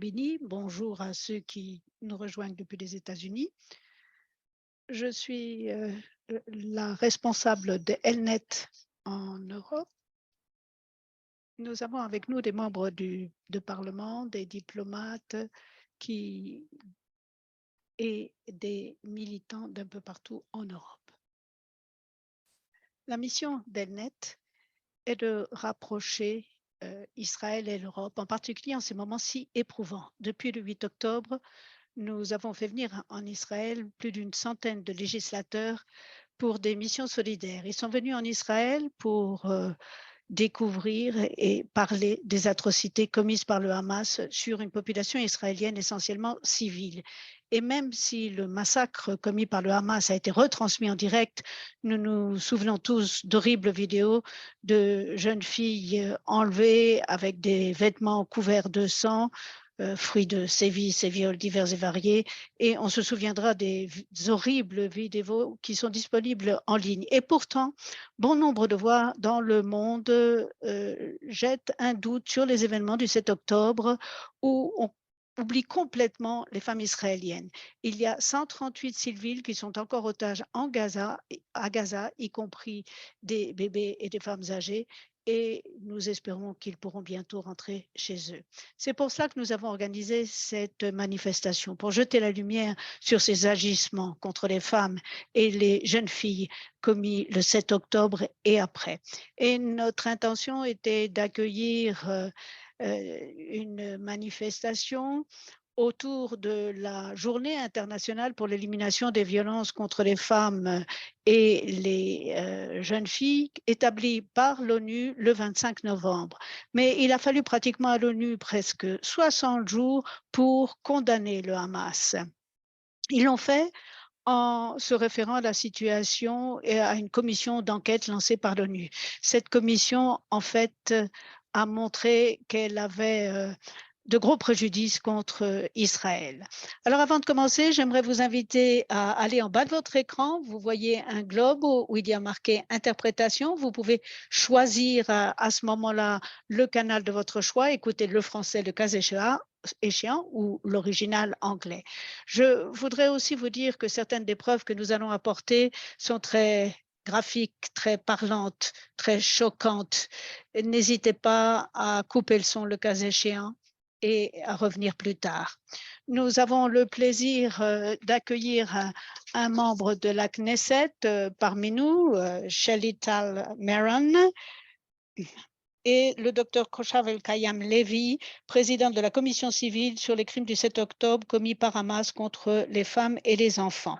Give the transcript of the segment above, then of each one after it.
Béni, bonjour à ceux qui nous rejoignent depuis les États-Unis. Je suis la responsable de Elnet en Europe. Nous avons avec nous des membres de Parlement, des diplomates et des militants d'un peu partout en Europe. La mission d'Elnet est de rapprocher Israël et l'Europe, en particulier en ces moments si éprouvants. Depuis le 8 octobre, nous avons fait venir en Israël plus d'une centaine de législateurs pour des missions solidaires. Ils sont venus en Israël pour découvrir et parler des atrocités commises par le Hamas sur une population israélienne essentiellement civile. Et même si le massacre commis par le Hamas a été retransmis en direct, nous nous souvenons tous d'horribles vidéos de jeunes filles enlevées avec des vêtements couverts de sang, fruits de sévices et viols divers et variés. Et on se souviendra des horribles vidéos qui sont disponibles en ligne. Et pourtant, bon nombre de voix dans le monde jettent un doute sur les événements du 7 octobre où on oublie complètement les femmes israéliennes. Il y a 138 civils qui sont encore otages à Gaza, y compris des bébés et des femmes âgées, et nous espérons qu'ils pourront bientôt rentrer chez eux. C'est pour cela que nous avons organisé cette manifestation, pour jeter la lumière sur ces agissements contre les femmes et les jeunes filles commis le 7 octobre et après. Et notre intention était d'accueillir une manifestation autour de la Journée internationale pour l'élimination des violences contre les femmes et les jeunes filles, établie par l'ONU le 25 novembre. Mais il a fallu pratiquement à l'ONU presque 60 jours pour condamner le Hamas. Ils l'ont fait en se référant à la situation et à une commission d'enquête lancée par l'ONU. Cette commission, en fait, a montré qu'elle avait de gros préjudices contre Israël. Alors, avant de commencer, j'aimerais vous inviter à aller en bas de votre écran. Vous voyez un globe où il y a marqué interprétation. Vous pouvez choisir à ce moment-là le canal de votre choix, écouter le français, le cas échéant ou l'original anglais. Je voudrais aussi vous dire que certaines des preuves que nous allons apporter sont très graphiques, très parlantes, très choquantes. N'hésitez pas à couper le son le cas échéant et à revenir plus tard. Nous avons le plaisir d'accueillir un membre de la Knesset parmi nous, Shelley Tal Meron, et le docteur Koshav El-Kayam Levi, président de la commission civile sur les crimes du 7 octobre commis par Hamas contre les femmes et les enfants.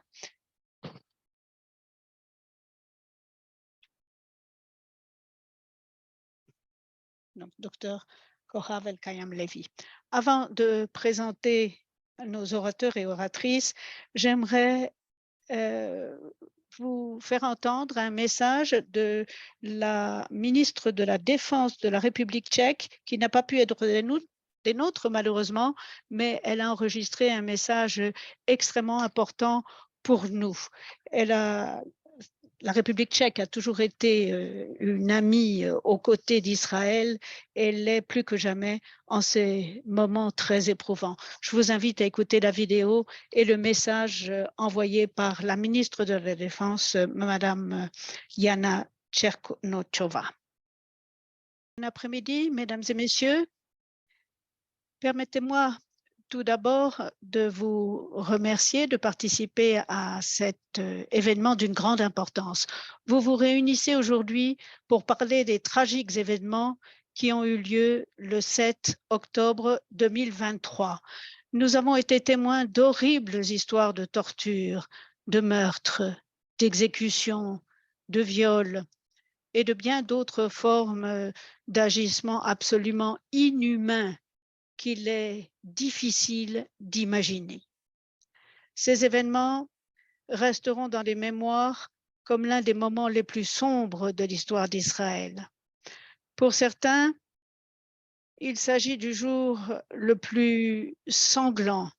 Donc, docteur Koshav El-Kayam Levi. Avant de présenter nos orateurs et oratrices, j'aimerais vous faire entendre un message de la ministre de la Défense de la République tchèque, qui n'a pas pu être des nôtres malheureusement, mais elle a enregistré un message extrêmement important pour nous. La République tchèque a toujours été une amie aux côtés d'Israël. Elle l'est plus que jamais en ces moments très éprouvants. Je vous invite à écouter la vidéo et le message envoyé par la ministre de la Défense, Madame Yana Tchernochova. Bon après-midi, mesdames et messieurs. Permettez-moi tout d'abord de vous remercier de participer à cet événement d'une grande importance. Vous vous réunissez aujourd'hui pour parler des tragiques événements qui ont eu lieu le 7 octobre 2023. Nous avons été témoins d'horribles histoires de torture, de meurtres, d'exécutions, de viols et de bien d'autres formes d'agissements absolument inhumains qu'il est difficile d'imaginer. Ces événements resteront dans les mémoires comme l'un des moments les plus sombres de l'histoire d'Israël. Pour certains, il s'agit du jour le plus sanglant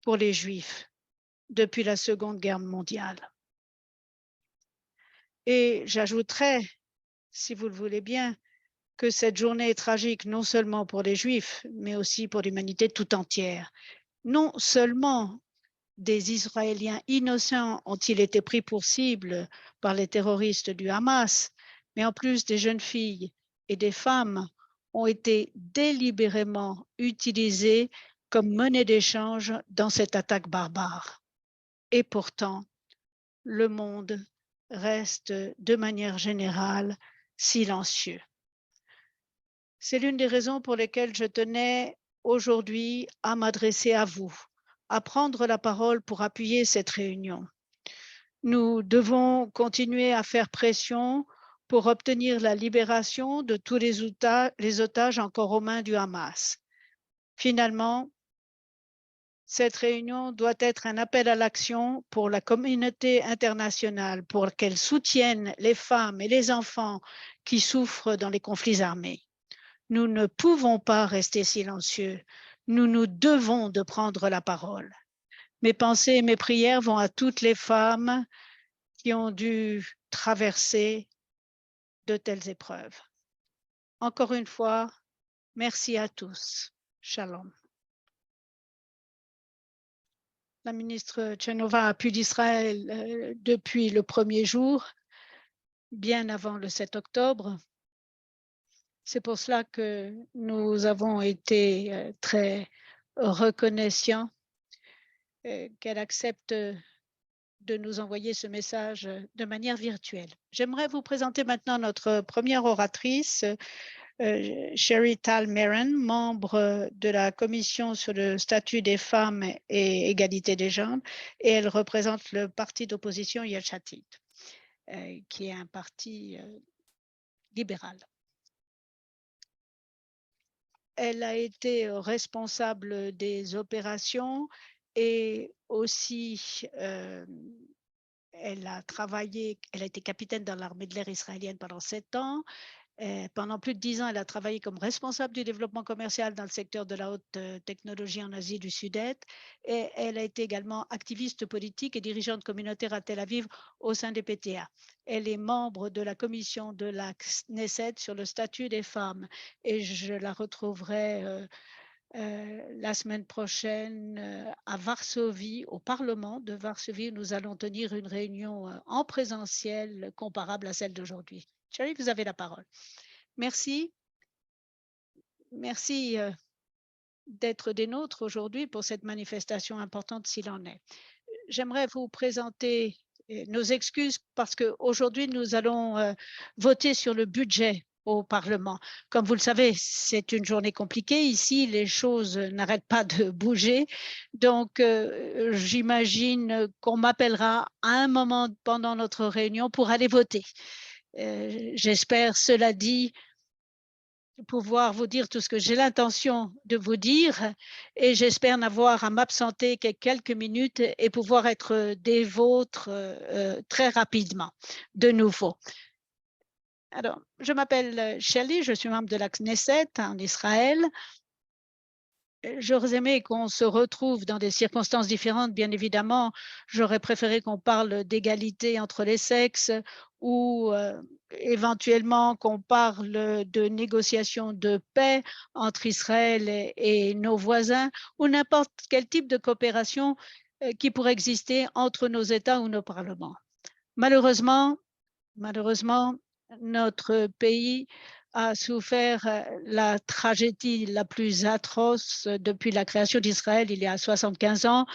pour les Juifs depuis la Seconde Guerre mondiale. Et j'ajouterais, si vous le voulez bien, que cette journée est tragique non seulement pour les Juifs, mais aussi pour l'humanité tout entière. Non seulement des Israéliens innocents ont-ils été pris pour cible par les terroristes du Hamas, mais en plus des jeunes filles et des femmes ont été délibérément utilisées comme monnaie d'échange dans cette attaque barbare. Et pourtant, le monde reste de manière générale silencieux. C'est l'une des raisons pour lesquelles je tenais aujourd'hui à m'adresser à vous, à prendre la parole pour appuyer cette réunion. Nous devons continuer à faire pression pour obtenir la libération de tous les otages encore aux mains du Hamas. Finalement, cette réunion doit être un appel à l'action pour la communauté internationale, pour qu'elle soutienne les femmes et les enfants qui souffrent dans les conflits armés. Nous ne pouvons pas rester silencieux. Nous nous devons de prendre la parole. Mes pensées et mes prières vont à toutes les femmes qui ont dû traverser de telles épreuves. Encore une fois, merci à tous. Shalom. La ministre Tchenova a pu d'Israël depuis le premier jour, bien avant le 7 octobre. C'est pour cela que nous avons été très reconnaissants qu'elle accepte de nous envoyer ce message de manière virtuelle. J'aimerais vous présenter maintenant notre première oratrice, Sherry Tal-Meron, membre de la Commission sur le statut des femmes et égalité des genres, et elle représente le parti d'opposition Yesh Atid, qui est un parti libéral. Elle a été responsable des opérations et aussi elle a été capitaine dans l'armée de l'air israélienne pendant 7 ans. Pendant plus de 10 ans, elle a travaillé comme responsable du développement commercial dans le secteur de la haute technologie en Asie du Sud-Est. Et elle a été également activiste politique et dirigeante communautaire à Tel Aviv au sein des PTA. Elle est membre de la commission de la Knesset sur le statut des femmes. Et je la retrouverai la semaine prochaine à Varsovie, au Parlement de Varsovie, où nous allons tenir une réunion en présentiel comparable à celle d'aujourd'hui. Sherry, vous avez la parole. Merci. Merci d'être des nôtres aujourd'hui pour cette manifestation importante s'il en est. J'aimerais vous présenter nos excuses parce qu'aujourd'hui, nous allons voter sur le budget au Parlement. Comme vous le savez, c'est une journée compliquée. Ici, les choses n'arrêtent pas de bouger. Donc, j'imagine qu'on m'appellera à un moment pendant notre réunion pour aller voter. J'espère, cela dit, pouvoir vous dire tout ce que j'ai l'intention de vous dire et j'espère n'avoir à m'absenter que quelques minutes et pouvoir être des vôtres très rapidement de nouveau. Alors, je m'appelle Shelley, je suis membre de la Knesset en Israël. J'aurais aimé qu'on se retrouve dans des circonstances différentes, bien évidemment. J'aurais préféré qu'on parle d'égalité entre les sexes ou éventuellement qu'on parle de négociations de paix entre Israël et nos voisins ou n'importe quel type de coopération qui pourrait exister entre nos États ou nos parlements. Malheureusement, notre pays a souffert la tragédie la plus atroce depuis la création d'Israël il y a 75 ans,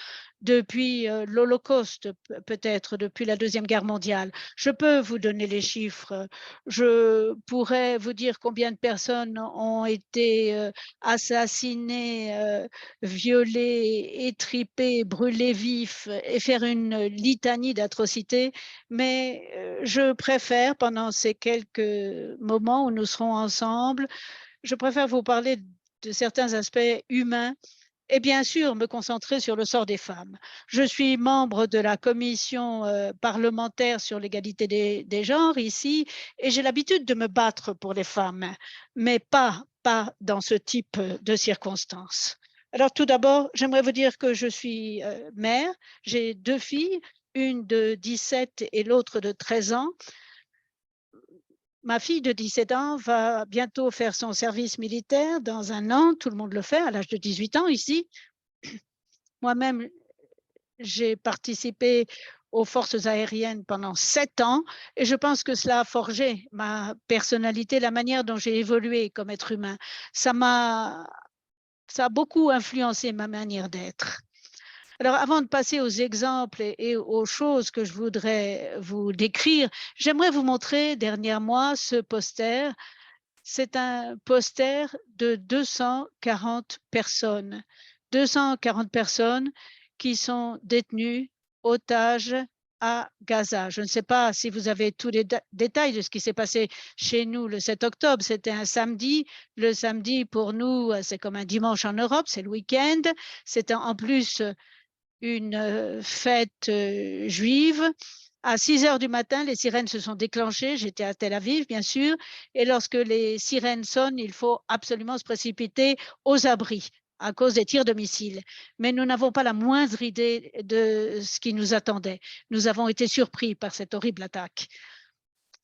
depuis l'Holocauste, peut-être depuis la Deuxième Guerre mondiale. Je peux vous donner les chiffres. Je pourrais vous dire combien de personnes ont été assassinées, violées, étripées, brûlées vifs et faire une litanie d'atrocités. Mais je préfère, pendant ces quelques moments où nous serons ensemble, je préfère vous parler de certains aspects humains et bien sûr me concentrer sur le sort des femmes. Je suis membre de la commission parlementaire sur l'égalité des genres ici et j'ai l'habitude de me battre pour les femmes, mais pas dans ce type de circonstances. Alors tout d'abord, j'aimerais vous dire que je suis mère, j'ai 2 filles, une de 17 et l'autre de 13 ans. Ma fille de 17 ans va bientôt faire son service militaire dans 1 an. Tout le monde le fait à l'âge de 18 ans ici. Moi-même, j'ai participé aux forces aériennes pendant 7 ans et je pense que cela a forgé ma personnalité, la manière dont j'ai évolué comme être humain. Ça a beaucoup influencé ma manière d'être. Alors, avant de passer aux exemples et aux choses que je voudrais vous décrire, j'aimerais vous montrer derrière moi ce poster. C'est un poster de 240 personnes. 240 personnes qui sont détenues, otages à Gaza. Je ne sais pas si vous avez tous les détails de ce qui s'est passé chez nous le 7 octobre. C'était un samedi. Le samedi, pour nous, c'est comme un dimanche en Europe, c'est le week-end. C'était en plus une fête juive. À 6 heures du matin, les sirènes se sont déclenchées. J'étais à Tel Aviv, bien sûr. Et lorsque les sirènes sonnent, il faut absolument se précipiter aux abris à cause des tirs de missiles. Mais nous n'avons pas la moindre idée de ce qui nous attendait. Nous avons été surpris par cette horrible attaque.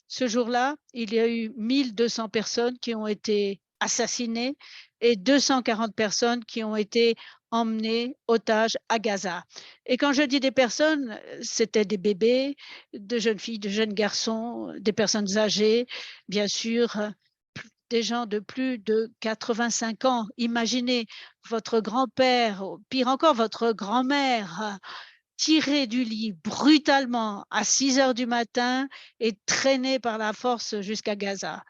Ce jour-là, il y a eu 1200 personnes qui ont été assassinées et 240 personnes qui ont été emmenées otages à Gaza. Et quand je dis des personnes, c'était des bébés, de jeunes filles, de jeunes garçons, des personnes âgées, bien sûr, des gens de plus de 85 ans. Imaginez votre grand-père, pire encore, votre grand-mère, tiré du lit brutalement à 6 heures du matin et traîné par la force jusqu'à Gaza.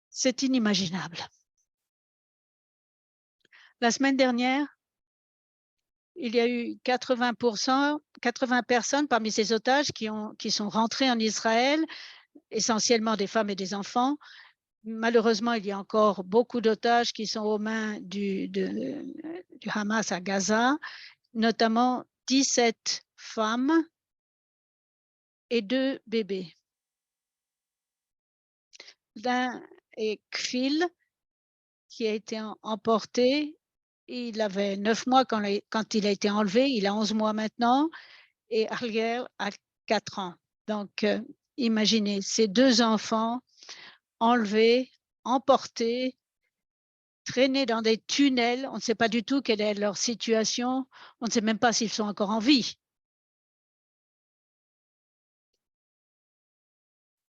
C'est inimaginable. La semaine dernière, il y a eu 80 personnes parmi ces otages qui sont rentrés en Israël, essentiellement des femmes et des enfants. Malheureusement, il y a encore beaucoup d'otages qui sont aux mains du Hamas à Gaza, notamment 17 femmes et 2 bébés. L'un est Kfil, qui a été emporté. Il avait 9 mois quand il a été enlevé. Il a 11 mois maintenant. Et Ariel a 4 ans. Donc, imaginez ces 2 enfants enlevés, emportés, traînés dans des tunnels. On ne sait pas du tout quelle est leur situation. On ne sait même pas s'ils sont encore en vie.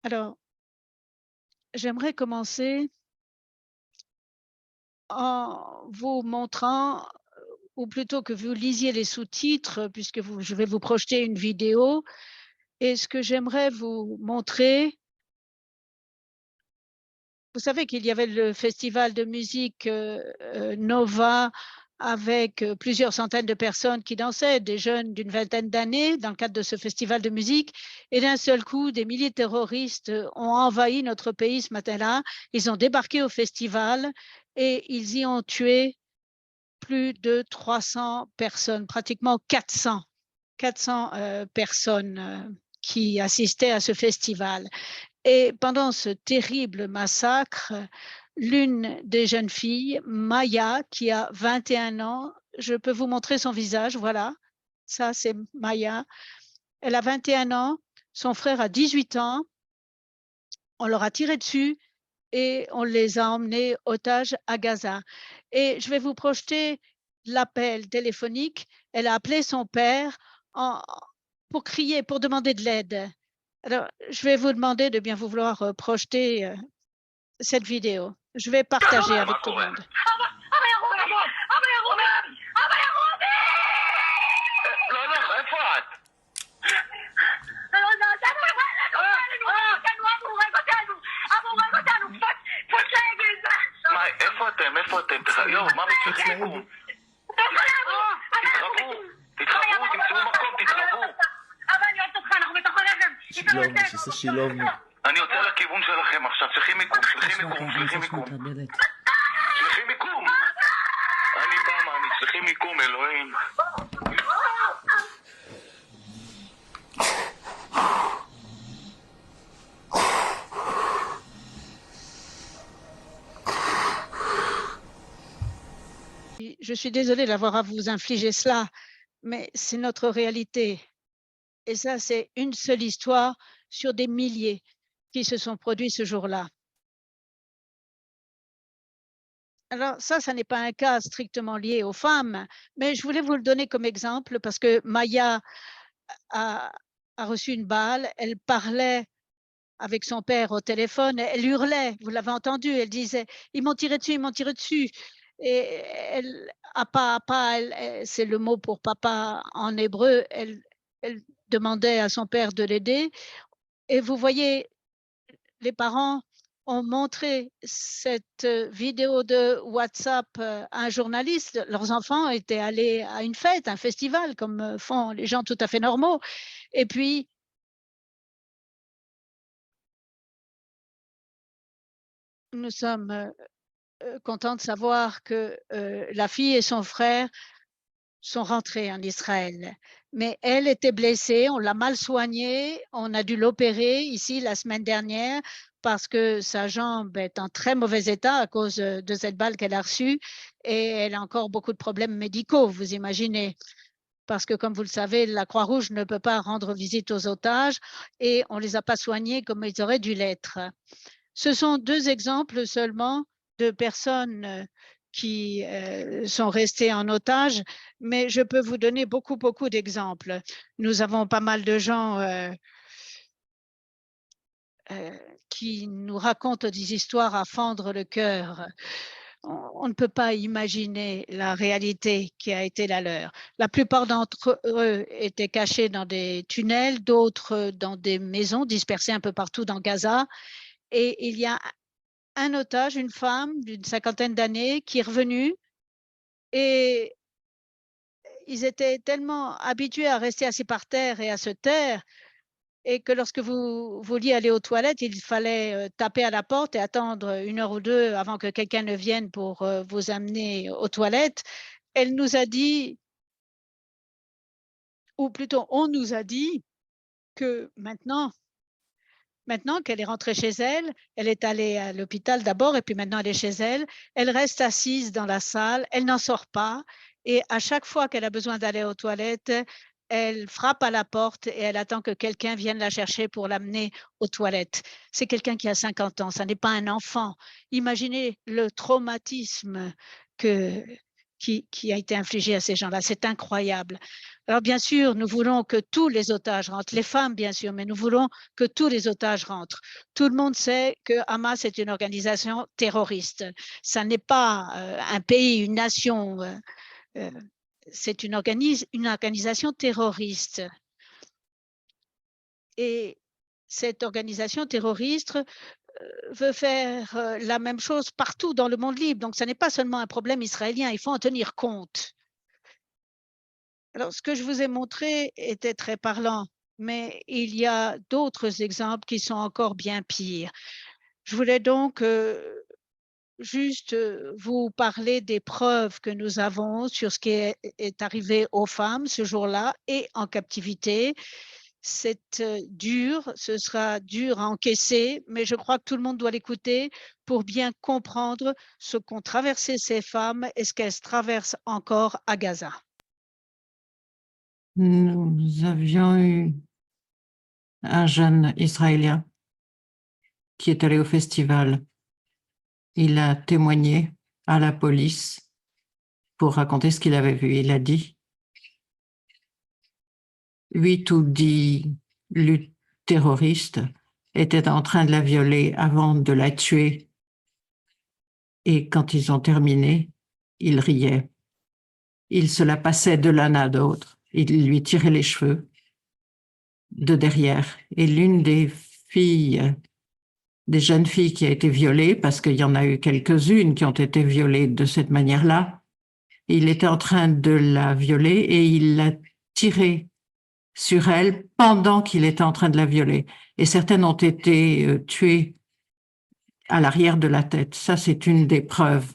Alors, j'aimerais commencer en vous montrant, ou plutôt que vous lisiez les sous-titres, puisque je vais vous projeter une vidéo. Et ce que j'aimerais vous montrer, vous savez qu'il y avait le festival de musique Nova avec plusieurs centaines de personnes qui dansaient, des jeunes d'une vingtaine d'années dans le cadre de ce festival de musique. Et d'un seul coup, des milliers de terroristes ont envahi notre pays ce matin-là. Ils ont débarqué au festival et ils y ont tué plus de 300 personnes, pratiquement 400 personnes qui assistaient à ce festival. Et pendant ce terrible massacre, l'une des jeunes filles, Maya, qui a 21 ans, je peux vous montrer son visage, voilà, ça c'est Maya, elle a 21 ans, son frère a 18 ans, on leur a tiré dessus et on les a emmenés otages à Gaza. Et je vais vous projeter l'appel téléphonique. Elle a appelé son père pour crier, pour demander de l'aide. Alors, je vais vous demander de bien vouloir projeter cette vidéo. Je vais partager avec tout le monde. איפה אתם? איפה אתם? יואו, מה מצליחים לקום? תתחברו, תמצאו מקום, תתחברו. אני יוצא לכיוון שלכם עכשיו, צריכים מיקום, צריכים מיקום, צריכים מיקום. צריכים מיקום! אני בא, מאמי, צריכים מיקום, אלוהים. Je suis désolée d'avoir à vous infliger cela, mais c'est notre réalité. Et ça, c'est une seule histoire sur des milliers. qui se sont produits ce jour-là. Alors ça n'est pas un cas strictement lié aux femmes, mais je voulais vous le donner comme exemple parce que Maya a reçu une balle, elle parlait avec son père au téléphone, elle hurlait, vous l'avez entendu, elle disait « ils m'ont tiré dessus, ils m'ont tiré dessus ». Et elle, c'est le mot pour papa en hébreu, elle demandait à son père de l'aider. Et vous voyez, les parents ont montré cette vidéo de WhatsApp à un journaliste. Leurs enfants étaient allés à une fête, un festival, comme font les gens tout à fait normaux. Et puis, nous sommes contents de savoir que la fille et son frère sont rentrés en Israël. Mais elle était blessée, on l'a mal soignée, on a dû l'opérer ici la semaine dernière parce que sa jambe est en très mauvais état à cause de cette balle qu'elle a reçue et elle a encore beaucoup de problèmes médicaux, vous imaginez. Parce que, comme vous le savez, la Croix-Rouge ne peut pas rendre visite aux otages et on ne les a pas soignés comme ils auraient dû l'être. Ce sont deux exemples seulement de personnes qui sont restées en otage, mais je peux vous donner beaucoup d'exemples. Nous avons pas mal de gens qui nous racontent des histoires à fendre le cœur. On ne peut pas imaginer la réalité qui a été la leur. La plupart d'entre eux étaient cachés dans des tunnels, d'autres dans des maisons dispersées un peu partout dans Gaza. Et il y a un otage, une femme d'une 50aine d'années qui est revenue et ils étaient tellement habitués à rester assis par terre et à se taire et que lorsque vous vouliez aller aux toilettes, il fallait taper à la porte et attendre 1 heure ou 2 avant que quelqu'un ne vienne pour vous amener aux toilettes. Elle nous a dit, ou plutôt on nous a dit que maintenant qu'elle est rentrée chez elle, elle est allée à l'hôpital d'abord et puis maintenant elle est chez elle, elle reste assise dans la salle, elle n'en sort pas et à chaque fois qu'elle a besoin d'aller aux toilettes, elle frappe à la porte et elle attend que quelqu'un vienne la chercher pour l'amener aux toilettes. C'est quelqu'un qui a 50 ans, ça n'est pas un enfant. Imaginez le traumatisme qui a été infligé à ces gens-là, c'est incroyable. Alors bien sûr, nous voulons que tous les otages rentrent, les femmes bien sûr, mais nous voulons que tous les otages rentrent. Tout le monde sait que Hamas est une organisation terroriste. Ça n'est pas un pays, une nation, c'est une organisation terroriste. Et cette organisation terroriste veut faire la même chose partout dans le monde libre. Donc, ce n'est pas seulement un problème israélien, il faut en tenir compte. Alors, ce que je vous ai montré était très parlant, mais il y a d'autres exemples qui sont encore bien pires. Je voulais donc juste vous parler des preuves que nous avons sur ce qui est arrivé aux femmes ce jour-là et en captivité. C'est dur, ce sera dur à encaisser, mais je crois que tout le monde doit l'écouter pour bien comprendre ce qu'ont traversé ces femmes et ce qu'elles traversent encore à Gaza. Nous avions eu un jeune Israélien qui est allé au festival. Il a témoigné à la police pour raconter ce qu'il avait vu. Il a dit 8 ou 10 terroristes étaient en train de la violer avant de la tuer. Et quand ils ont terminé, ils riaient. Ils se la passaient de l'un à l'autre. Ils lui tiraient les cheveux de derrière. Et l'une des jeunes filles qui a été violée, parce qu'il y en a eu quelques-unes qui ont été violées de cette manière-là, il était en train de la violer et il l'a tirée sur elle pendant qu'il était en train de la violer. Et certaines ont été tuées à l'arrière de la tête. Ça, c'est une des preuves.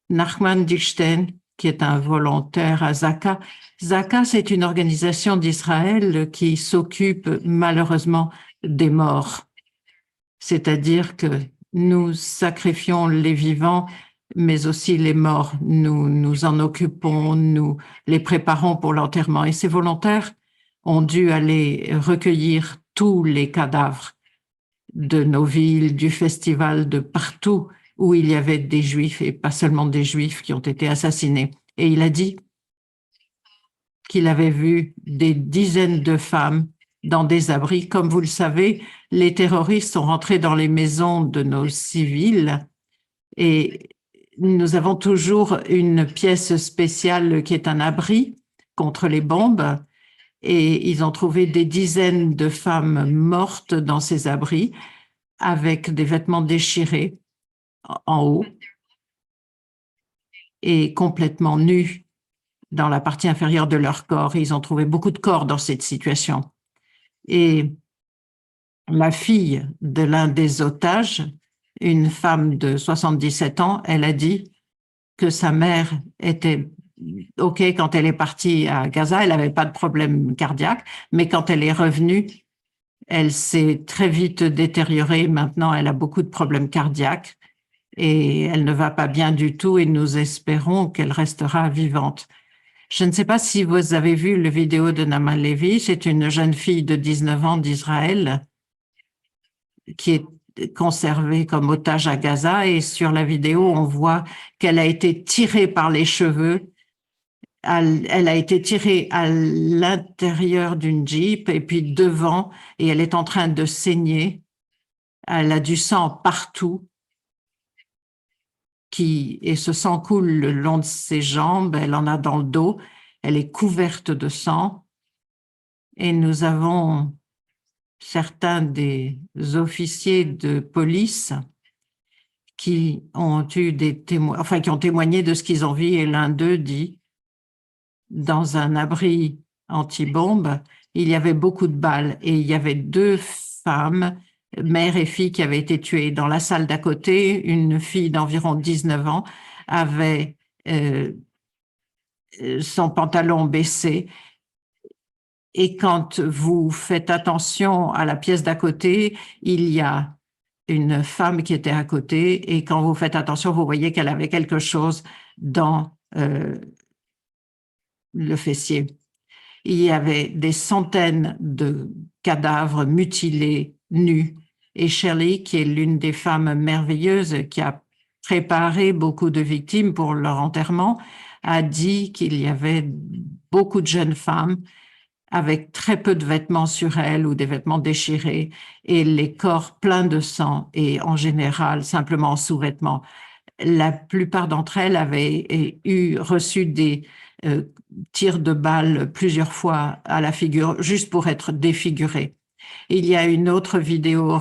Nachman Dickstein, qui est un volontaire à Zaka. Zaka, c'est une organisation d'Israël qui s'occupe malheureusement des morts. C'est-à-dire que nous sacrifions les vivants, mais aussi les morts. Nous nous en occupons, nous les préparons pour l'enterrement. Et ces volontaires ont dû aller recueillir tous les cadavres de nos villes, du festival, de partout où il y avait des Juifs et pas seulement des Juifs qui ont été assassinés. Et il a dit qu'il avait vu des dizaines de femmes dans des abris. Comme vous le savez, les terroristes sont rentrés dans les maisons de nos civils et nous avons toujours une pièce spéciale qui est un abri contre les bombes et ils ont trouvé des dizaines de femmes mortes dans ces abris avec des vêtements déchirés en haut et complètement nus dans la partie inférieure de leur corps. Ils ont trouvé beaucoup de corps dans cette situation. Et la fille de l'un des otages, une femme de 77 ans, elle a dit que sa mère était OK quand elle est partie à Gaza, elle n'avait pas de problème cardiaque, mais quand elle est revenue, elle s'est très vite détériorée. Maintenant, elle a beaucoup de problèmes cardiaques et elle ne va pas bien du tout et nous espérons qu'elle restera vivante. Je ne sais pas si vous avez vu le vidéo de Naama Levy, c'est une jeune fille de 19 ans d'Israël qui est conservée comme otage à Gaza et sur la vidéo, on voit qu'elle a été tirée par les cheveux. Elle a été tirée à l'intérieur d'une Jeep et puis devant et elle est en train de saigner. Elle a du sang partout et ce sang coule le long de ses jambes, elle en a dans le dos, elle est couverte de sang et nous avons certains des officiers de police qui ont eu qui ont témoigné de ce qu'ils ont vu et l'un d'eux dit dans un abri anti-bombe, il y avait beaucoup de balles et il y avait 2 femmes, mère et fille, qui avaient été tuées. Dans la salle d'à côté, une fille d'environ 19 ans avait son pantalon baissé. Et quand vous faites attention à la pièce d'à côté, il y a une femme qui était à côté et quand vous faites attention, vous voyez qu'elle avait quelque chose dans le fessier. Il y avait des centaines de cadavres mutilés, nus. Et Shirley, qui est l'une des femmes merveilleuses qui a préparé beaucoup de victimes pour leur enterrement, a dit qu'il y avait beaucoup de jeunes femmes avec très peu de vêtements sur elles ou des vêtements déchirés et les corps pleins de sang et en général simplement en sous-vêtements. La plupart d'entre elles avaient reçu des tirs de balles plusieurs fois à la figure, juste pour être défigurées. Il y a une autre vidéo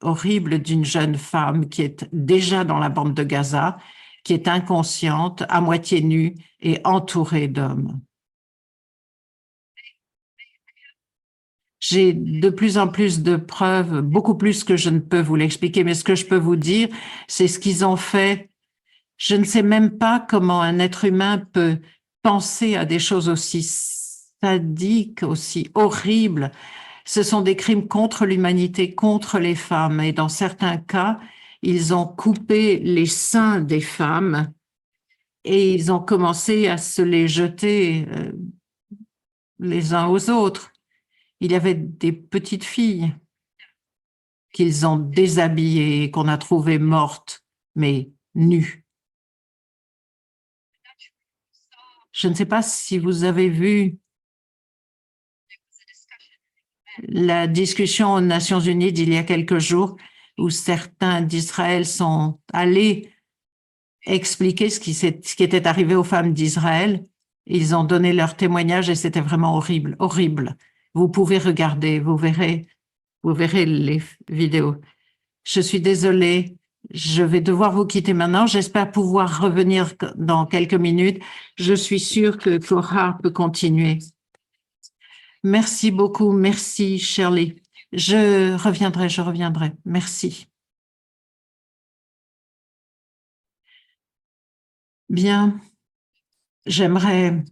horrible d'une jeune femme qui est déjà dans la bande de Gaza, qui est inconsciente, à moitié nue et entourée d'hommes. J'ai de plus en plus de preuves, beaucoup plus que je ne peux vous l'expliquer, mais ce que je peux vous dire, c'est ce qu'ils ont fait. Je ne sais même pas comment un être humain peut penser à des choses aussi sadiques, aussi horribles. Ce sont des crimes contre l'humanité, contre les femmes. Et dans certains cas, ils ont coupé les seins des femmes et ils ont commencé à se les jeter les uns aux autres. Il y avait des petites filles qu'ils ont déshabillées et qu'on a trouvées mortes, mais nues. Je ne sais pas si vous avez vu la discussion aux Nations Unies d'il y a quelques jours où certains d'Israël sont allés expliquer ce qui était arrivé aux femmes d'Israël. Ils ont donné leur témoignage et c'était vraiment horrible, horrible. Vous pouvez regarder, vous verrez les vidéos. Je suis désolée, je vais devoir vous quitter maintenant. J'espère pouvoir revenir dans quelques minutes. Je suis sûre que Cora peut continuer. Merci beaucoup, merci Shirley. Je reviendrai. Merci. Bien, j'aimerais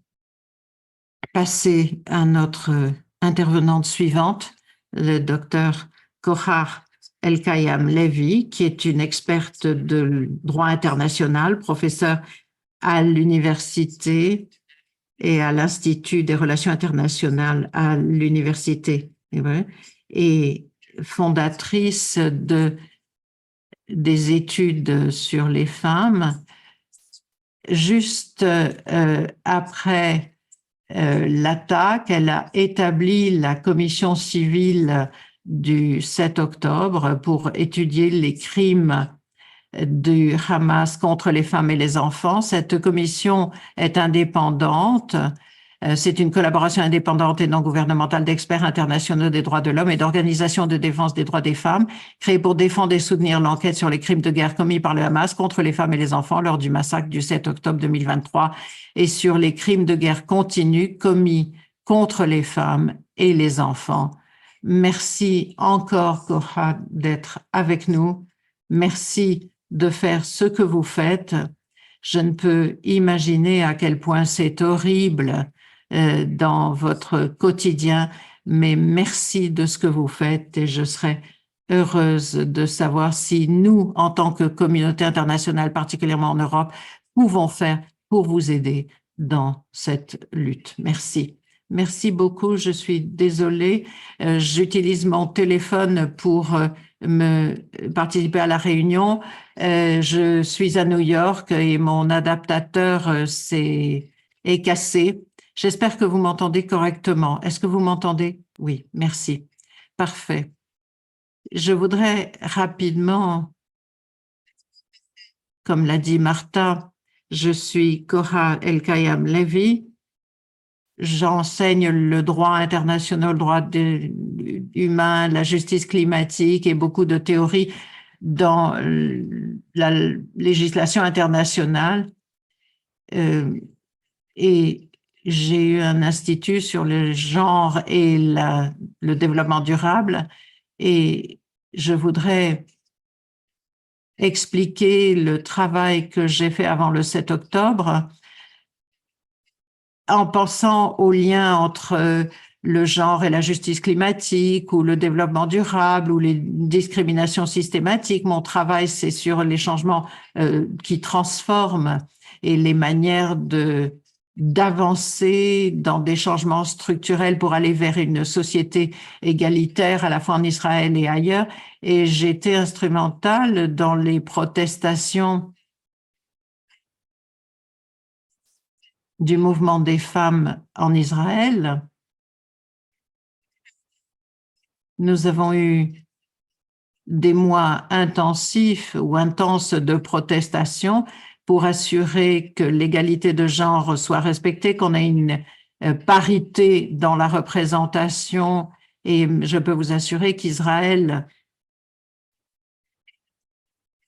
passer à notre intervenante suivante, le docteur Kohar El-Kayam Levy, qui est une experte de droit international, professeure à l'université et à l'Institut des relations internationales à l'université. Et fondatrice des études sur les femmes. Juste après l'attaque, elle a établi la commission civile du 7 octobre pour étudier les crimes du Hamas contre les femmes et les enfants. Cette commission est indépendante. C'est une collaboration indépendante et non gouvernementale d'experts internationaux des droits de l'homme et d'organisations de défense des droits des femmes, créée pour défendre et soutenir l'enquête sur les crimes de guerre commis par le Hamas contre les femmes et les enfants lors du massacre du 7 octobre 2023 et sur les crimes de guerre continus commis contre les femmes et les enfants. Merci encore, Cora, d'être avec nous. Merci de faire ce que vous faites. Je ne peux imaginer à quel point c'est horrible dans votre quotidien, mais merci de ce que vous faites et je serais heureuse de savoir si nous, en tant que communauté internationale, particulièrement en Europe, pouvons faire pour vous aider dans cette lutte. Merci. Merci beaucoup. Je suis désolée. J'utilise mon téléphone pour me participer à la réunion. Je suis à New York et mon adaptateur est cassé. J'espère que vous m'entendez correctement. Est-ce que vous m'entendez? Oui, merci. Parfait. Je voudrais rapidement, comme l'a dit Martha, je suis Cora El-Kayam Levy. J'enseigne le droit international, le droit humain, la justice climatique et beaucoup de théories dans la législation internationale. Et j'ai eu un institut sur le genre et le développement durable et je voudrais expliquer le travail que j'ai fait avant le 7 octobre en pensant au lien entre le genre et la justice climatique ou le développement durable ou les discriminations systématiques. Mon travail, c'est sur les changements qui transforment et les manières d'avancer dans des changements structurels pour aller vers une société égalitaire à la fois en Israël et ailleurs. Et j'ai été instrumentale dans les protestations du mouvement des femmes en Israël. Nous avons eu des mois intensifs ou intenses de protestation pour assurer que l'égalité de genre soit respectée, qu'on ait une parité dans la représentation. Et je peux vous assurer qu'Israël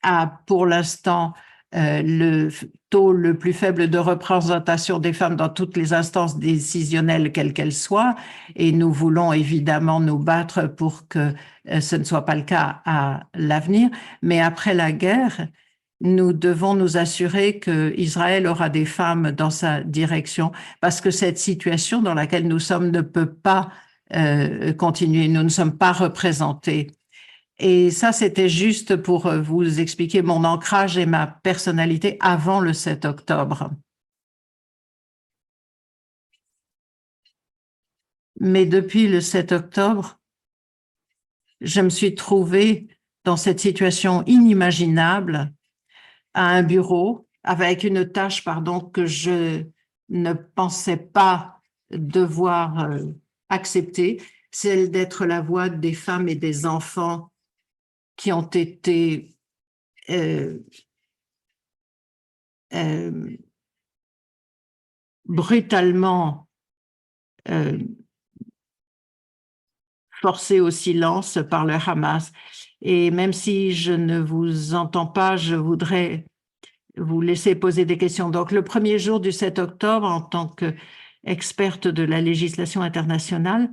a pour l'instant le taux le plus faible de représentation des femmes dans toutes les instances décisionnelles, quelles qu'elles soient, et nous voulons évidemment nous battre pour que ce ne soit pas le cas à l'avenir. Mais après la guerre, nous devons nous assurer qu'Israël aura des femmes dans sa direction, parce que cette situation dans laquelle nous sommes ne peut pas continuer. Nous ne sommes pas représentés. Et ça, c'était juste pour vous expliquer mon ancrage et ma personnalité avant le 7 octobre. Mais depuis le 7 octobre, je me suis trouvée dans cette situation inimaginable à un bureau avec une tâche, que je ne pensais pas devoir accepter, celle d'être la voix des femmes et des enfants qui ont été brutalement forcés au silence par le Hamas. Et même si je ne vous entends pas, je voudrais vous laisser poser des questions. Donc, le premier jour du 7 octobre, en tant qu'experte de la législation internationale,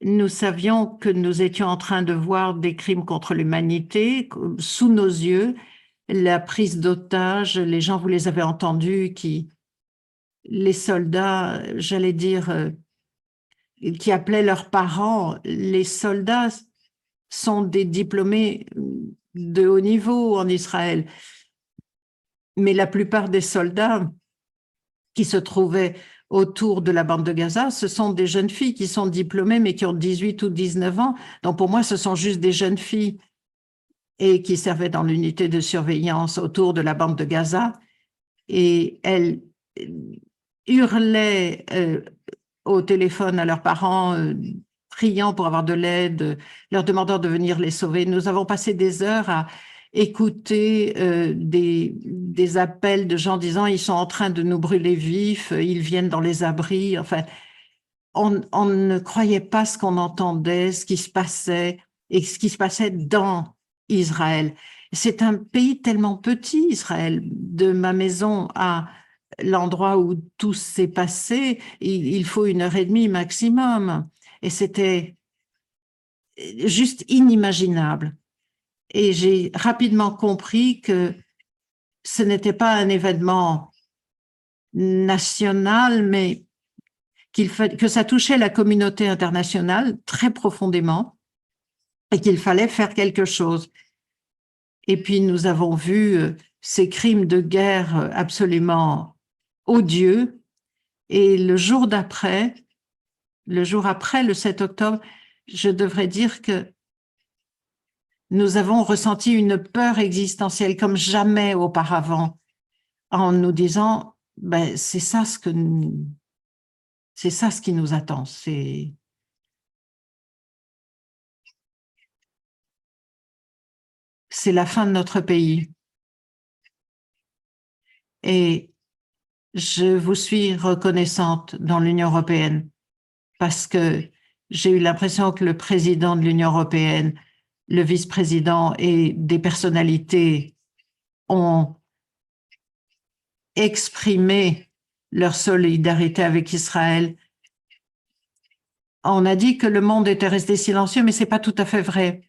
nous savions que nous étions en train de voir des crimes contre l'humanité sous nos yeux, la prise d'otages, les gens, vous les avez entendus, les soldats, j'allais dire, qui appelaient leurs parents. Les soldats sont des diplômés de haut niveau en Israël, mais la plupart des soldats qui se trouvaient autour de la bande de Gaza, ce sont des jeunes filles qui sont diplômées, mais qui ont 18 ou 19 ans. Donc, pour moi, ce sont juste des jeunes filles et qui servaient dans l'unité de surveillance autour de la bande de Gaza. Et elles hurlaient au téléphone à leurs parents, priant pour avoir de l'aide, leur demandant de venir les sauver. Nous avons passé des heures à écouter des appels de gens disant ils sont en train de nous brûler vifs, ils viennent dans les abris. Enfin, on ne croyait pas ce qu'on entendait, ce qui se passait et ce qui se passait dans Israël. C'est un pays tellement petit, Israël. De ma maison à l'endroit où tout s'est passé, il faut 1 heure et demie maximum. Et c'était juste inimaginable. Et j'ai rapidement compris que ce n'était pas un événement national, mais que ça touchait la communauté internationale très profondément et qu'il fallait faire quelque chose. Et puis, nous avons vu ces crimes de guerre absolument odieux. Et le jour après, le 7 octobre, je devrais dire que nous avons ressenti une peur existentielle comme jamais auparavant, en nous disant, ben, c'est ça ce qui nous attend. C'est la fin de notre pays. Et je vous suis reconnaissante dans l'Union européenne parce que j'ai eu l'impression que le président de l'Union européenne, le vice-président et des personnalités ont exprimé leur solidarité avec Israël. On a dit que le monde était resté silencieux, mais c'est pas tout à fait vrai.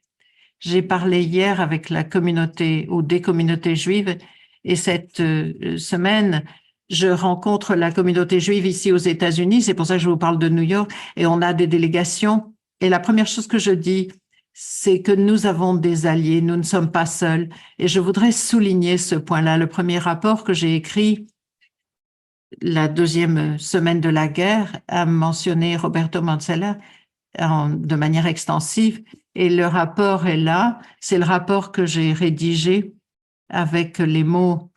J'ai parlé hier avec la communauté ou des communautés juives et cette semaine, je rencontre la communauté juive ici aux États-Unis. C'est pour ça que je vous parle de New York et on a des délégations. Et la première chose que je dis, c'est que nous avons des alliés, nous ne sommes pas seuls. Et je voudrais souligner ce point-là. Le premier rapport que j'ai écrit la 2e semaine de la guerre a mentionné Roberto Mancella de manière extensive. Et le rapport est là. C'est le rapport que j'ai rédigé avec les mots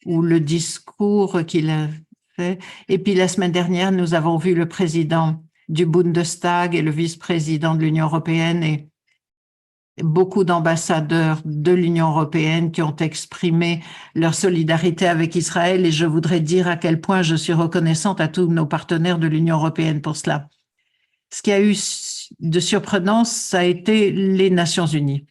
ou le discours qu'il a fait. Et puis la semaine dernière, nous avons vu le président du Bundestag et le vice-président de l'Union européenne et beaucoup d'ambassadeurs de l'Union européenne qui ont exprimé leur solidarité avec Israël. Et je voudrais dire à quel point je suis reconnaissante à tous nos partenaires de l'Union européenne pour cela. Ce qui a eu de surprenant, ça a été les Nations unies.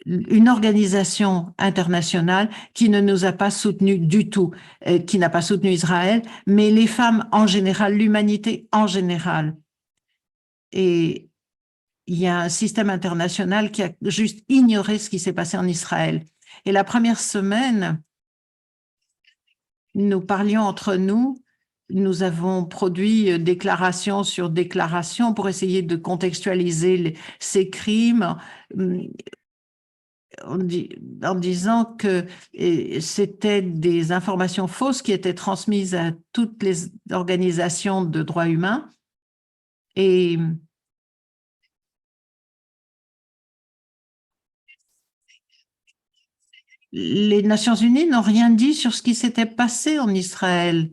Une organisation internationale qui ne nous a pas soutenus du tout, qui n'a pas soutenu Israël, mais les femmes en général, l'humanité en général. Et il y a un système international qui a juste ignoré ce qui s'est passé en Israël. Et la première semaine, nous parlions entre nous. Nous avons produit déclaration sur déclaration pour essayer de contextualiser ces crimes en disant que c'était des informations fausses qui étaient transmises à toutes les organisations de droits humains. Et les Nations unies n'ont rien dit sur ce qui s'était passé en Israël.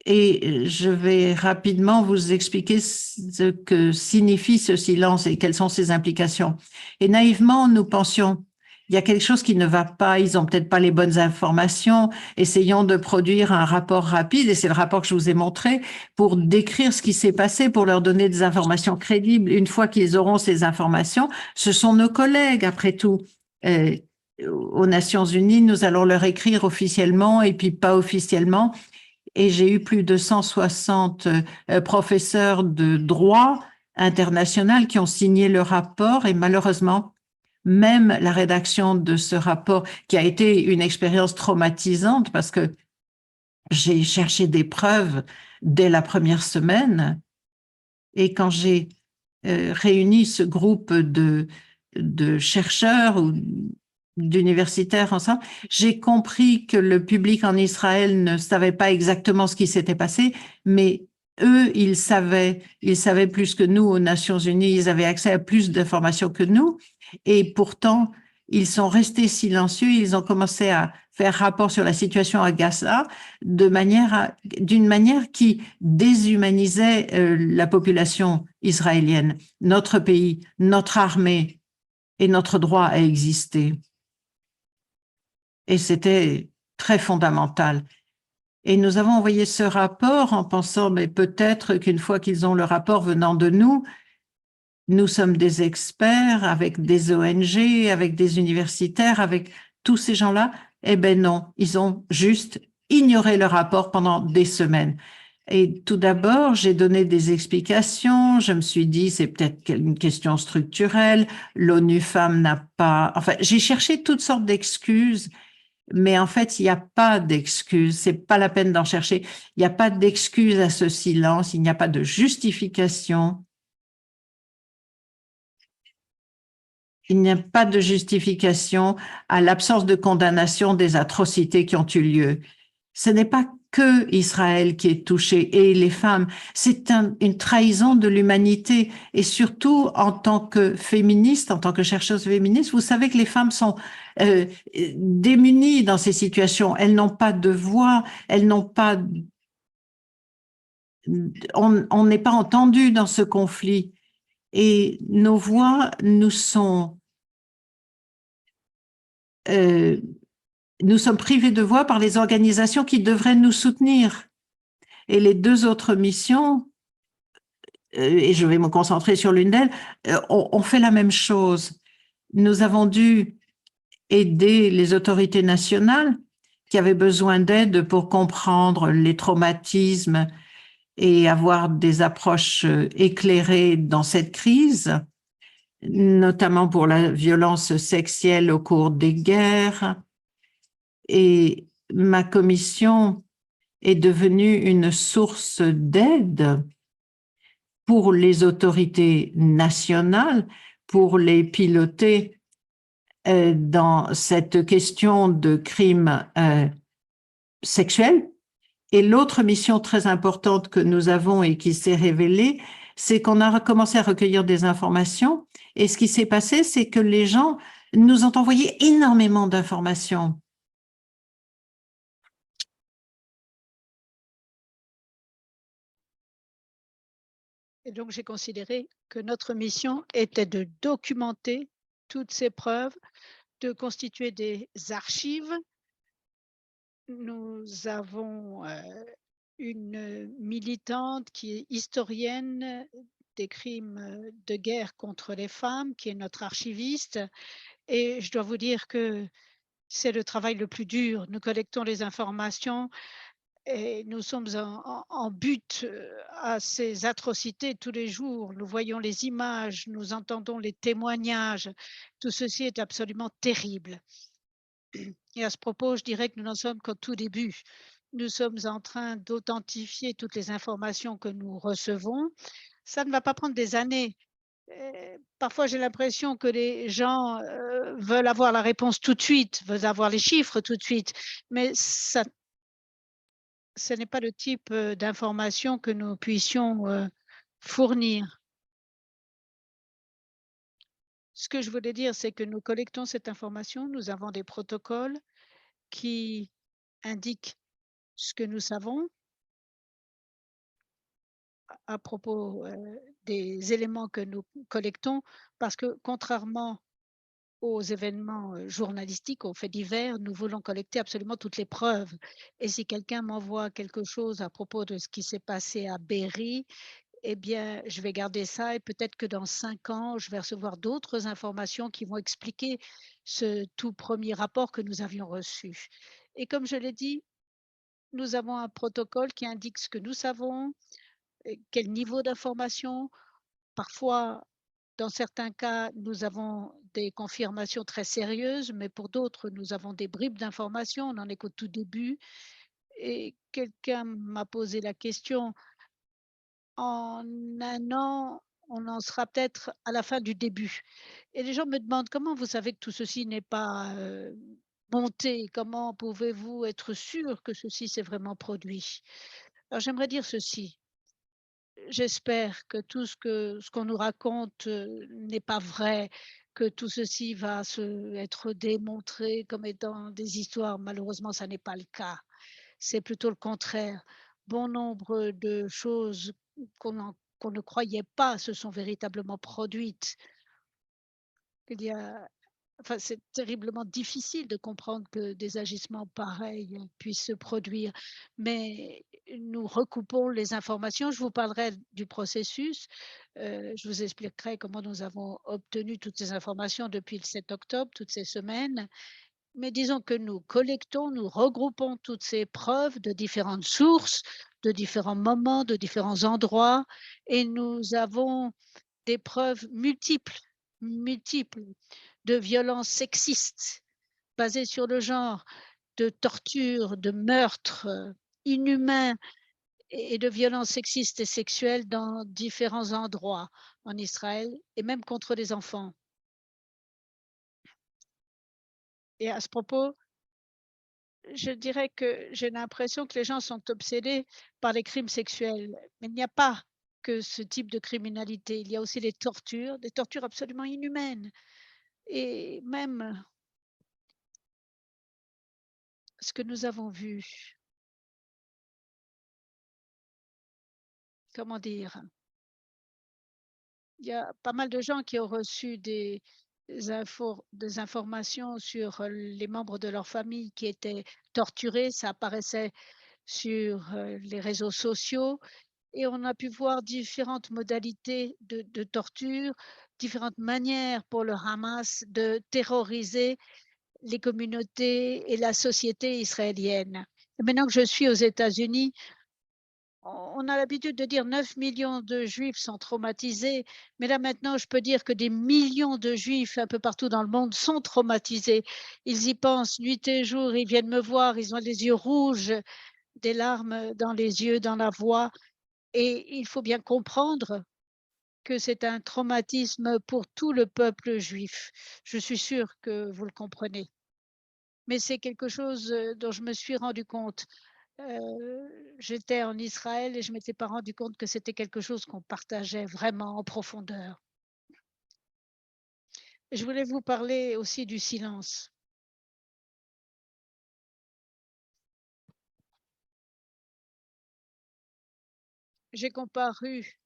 Et je vais rapidement vous expliquer ce que signifie ce silence et quelles sont ses implications. Et naïvement, nous pensions, il y a quelque chose qui ne va pas, ils ont peut-être pas les bonnes informations, essayons de produire un rapport rapide, et c'est le rapport que je vous ai montré, pour décrire ce qui s'est passé, pour leur donner des informations crédibles. Une fois qu'ils auront ces informations, ce sont nos collègues, après tout. Aux Nations unies, nous allons leur écrire officiellement et puis pas officiellement. Et j'ai eu plus de 160 professeurs de droit international qui ont signé le rapport et malheureusement, même la rédaction de ce rapport qui a été une expérience traumatisante parce que j'ai cherché des preuves dès la première semaine et quand j'ai réuni ce groupe de chercheurs d'universitaires ensemble, j'ai compris que le public en Israël ne savait pas exactement ce qui s'était passé, mais eux, ils savaient plus que nous aux Nations Unies, ils avaient accès à plus d'informations que nous, et pourtant, ils sont restés silencieux, ils ont commencé à faire rapport sur la situation à Gaza d'une manière qui déshumanisait la population israélienne, notre pays, notre armée et notre droit à exister. Et c'était très fondamental. Et nous avons envoyé ce rapport en pensant, mais peut-être qu'une fois qu'ils ont le rapport venant de nous, nous sommes des experts avec des ONG, avec des universitaires, avec tous ces gens-là. Eh ben non, ils ont juste ignoré le rapport pendant des semaines. Et tout d'abord, j'ai donné des explications. Je me suis dit, c'est peut-être une question structurelle. L'ONU Femmes n'a pas, enfin, j'ai cherché toutes sortes d'excuses, mais en fait, il n'y a pas d'excuses. C'est pas la peine d'en chercher. Il n'y a pas d'excuses à ce silence. Il n'y a pas de justification. Il n'y a pas de justification à l'absence de condamnation des atrocités qui ont eu lieu. Ce n'est pas que Israël qui est touché et les femmes. C'est une trahison de l'humanité. Et surtout, en tant que féministe, en tant que chercheuse féministe, vous savez que les femmes sont démunies dans ces situations. Elles n'ont pas de voix, elles n'ont pas, on n'est pas entendu dans ce conflit. Et nos voix nous sont nous sommes privés de voix par les organisations qui devraient nous soutenir. Et les deux autres missions, et je vais me concentrer sur l'une d'elles, ont fait la même chose. Nous avons dû aider les autorités nationales qui avaient besoin d'aide pour comprendre les traumatismes et avoir des approches éclairées dans cette crise, notamment pour la violence sexuelle au cours des guerres. Et ma commission est devenue une source d'aide pour les autorités nationales, pour les piloter dans cette question de crimes sexuels. Et l'autre mission très importante que nous avons et qui s'est révélée, c'est qu'on a commencé à recueillir des informations. Et ce qui s'est passé, c'est que les gens nous ont envoyé énormément d'informations. Et donc, j'ai considéré que notre mission était de documenter toutes ces preuves, de constituer des archives. Nous avons une militante qui est historienne des crimes de guerre contre les femmes, qui est notre archiviste. Et je dois vous dire que c'est le travail le plus dur. Nous collectons les informations et nous sommes en but à ces atrocités tous les jours. Nous voyons les images, nous entendons les témoignages. Tout ceci est absolument terrible. Et à ce propos, je dirais que nous n'en sommes qu'au tout début. Nous sommes en train d'authentifier toutes les informations que nous recevons. Ça ne va pas prendre des années. Parfois, j'ai l'impression que les gens veulent avoir la réponse tout de suite, veulent avoir les chiffres tout de suite, mais ça, ce n'est pas le type d'information que nous puissions fournir. Ce que je voulais dire, c'est que nous collectons cette information, nous avons des protocoles qui indiquent ce que nous savons à propos des éléments que nous collectons, parce que contrairement aux événements journalistiques, aux faits divers, nous voulons collecter absolument toutes les preuves. Et si quelqu'un m'envoie quelque chose à propos de ce qui s'est passé à Berry, eh bien, je vais garder ça et peut-être que dans 5 ans, je vais recevoir d'autres informations qui vont expliquer ce tout premier rapport que nous avions reçu. Et comme je l'ai dit, nous avons un protocole qui indique ce que nous savons, quel niveau d'information. Parfois, dans certains cas, nous avons des confirmations très sérieuses, mais pour d'autres, nous avons des bribes d'informations. On n'en est qu'au tout début. Et quelqu'un m'a posé la question, en un an, on en sera peut-être à la fin du début. Et les gens me demandent: «Comment vous savez que tout ceci n'est pas, monté? Comment pouvez-vous être sûr que ceci s'est vraiment produit?» Alors j'aimerais dire ceci: j'espère que tout ce qu'on nous raconte, n'est pas vrai, que tout ceci va être démontré comme étant des histoires. Malheureusement, ça n'est pas le cas. C'est plutôt le contraire. Bon nombre de choses qu'on ne croyait pas se sont véritablement produites. Il y a Enfin, c'est terriblement difficile de comprendre que des agissements pareils puissent se produire, mais nous recoupons les informations. Je vous parlerai du processus, je vous expliquerai comment nous avons obtenu toutes ces informations depuis le 7 octobre, toutes ces semaines. Mais disons que nous collectons, nous regroupons toutes ces preuves de différentes sources, de différents moments, de différents endroits, et nous avons des preuves multiples de violences sexistes basées sur le genre, de torture, de meurtres inhumains et de violences sexistes et sexuelles dans différents endroits en Israël et même contre les enfants. Et à ce propos, je dirais que j'ai l'impression que les gens sont obsédés par les crimes sexuels, mais il n'y a pas que ce type de criminalité. Il y a aussi des tortures absolument inhumaines et même ce que nous avons vu, comment dire? Il y a pas mal de gens qui ont reçu des informations sur, les membres de leur famille qui étaient torturés. Ça apparaissait sur, les réseaux sociaux et on a pu voir différentes modalités de torture, différentes manières pour le Hamas de terroriser les communautés et la société israélienne. Et maintenant que je suis aux États-Unis, on a l'habitude de dire 9 millions de Juifs sont traumatisés, mais là maintenant, je peux dire que des millions de Juifs un peu partout dans le monde sont traumatisés. Ils y pensent nuit et jour, ils viennent me voir, ils ont les yeux rouges, des larmes dans les yeux, dans la voix, et il faut bien comprendre que c'est un traumatisme pour tout le peuple juif. Je suis sûre que vous le comprenez. Mais c'est quelque chose dont je me suis rendu compte. J'étais en Israël et je m'étais pas rendu compte que c'était quelque chose qu'on partageait vraiment en profondeur. Je voulais vous parler aussi du silence. J'ai comparu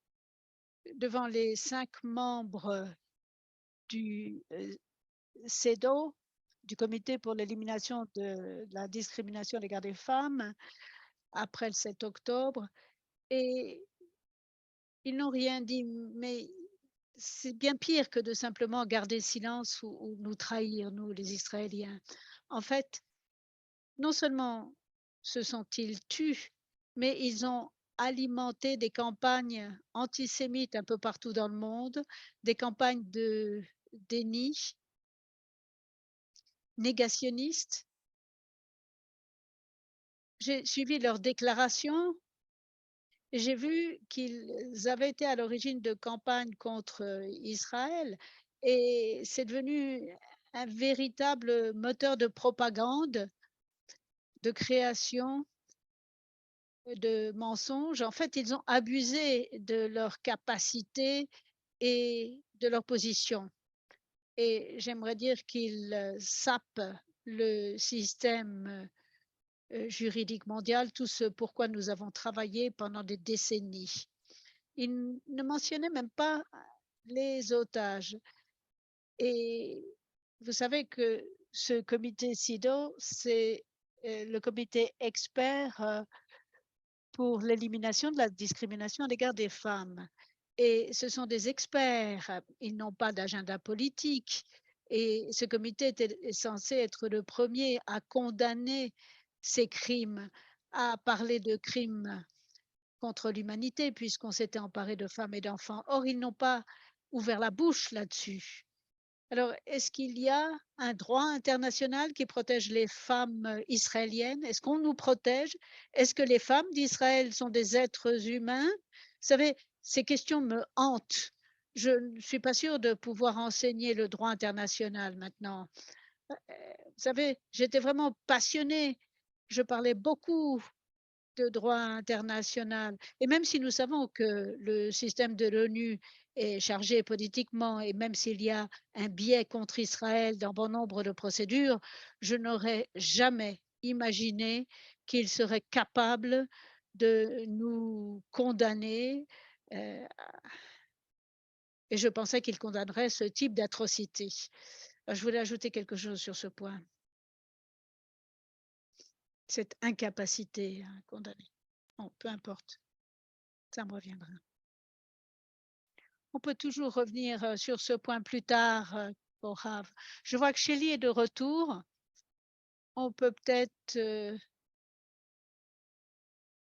devant les 5 membres du CEDAW, du Comité pour l'élimination de la discrimination à l'égard des femmes, après le 7 octobre, et ils n'ont rien dit, mais c'est bien pire que de simplement garder silence ou nous trahir, nous, les Israéliens. En fait, non seulement se sont-ils tus, mais ils ont alimenté des campagnes antisémites un peu partout dans le monde, des campagnes de déni, négationnistes. J'ai suivi leurs déclarations et j'ai vu qu'ils avaient été à l'origine de campagnes contre Israël et c'est devenu un véritable moteur de propagande, de création de mensonges. En fait, ils ont abusé de leur capacité et de leur position. Et j'aimerais dire qu'ils sapent le système juridique mondial, tout ce pourquoi nous avons travaillé pendant des décennies. Ils ne mentionnaient même pas les otages. Et vous savez que ce comité SIDO, c'est le comité expert pour l'élimination de la discrimination à l'égard des femmes. Et ce sont des experts, ils n'ont pas d'agenda politique. Et ce comité est censé être le premier à condamner ces crimes, à parler de crimes contre l'humanité, puisqu'on s'était emparé de femmes et d'enfants. Or, ils n'ont pas ouvert la bouche là-dessus. Alors, est-ce qu'il y a un droit international qui protège les femmes israéliennes? Est-ce qu'on nous protège? Est-ce que les femmes d'Israël sont des êtres humains? Vous savez, ces questions me hantent. je ne suis pas sûre de pouvoir enseigner le droit international maintenant. Vous savez, j'étais vraiment passionnée. Je parlais beaucoup de droit international. Et même si nous savons que le système de l'ONU est chargé politiquement, et même s'il y a un biais contre Israël dans bon nombre de procédures, je n'aurais jamais imaginé qu'il serait capable de nous condamner. euh, et je pensais qu'il condamnerait ce type d'atrocité. Je voulais ajouter quelque chose sur ce point. Cette incapacité à condamner. Bon, peu importe, ça me reviendra. On peut toujours revenir sur ce point plus tard, Korav. Je vois que Shelly est de retour. On peut peut-être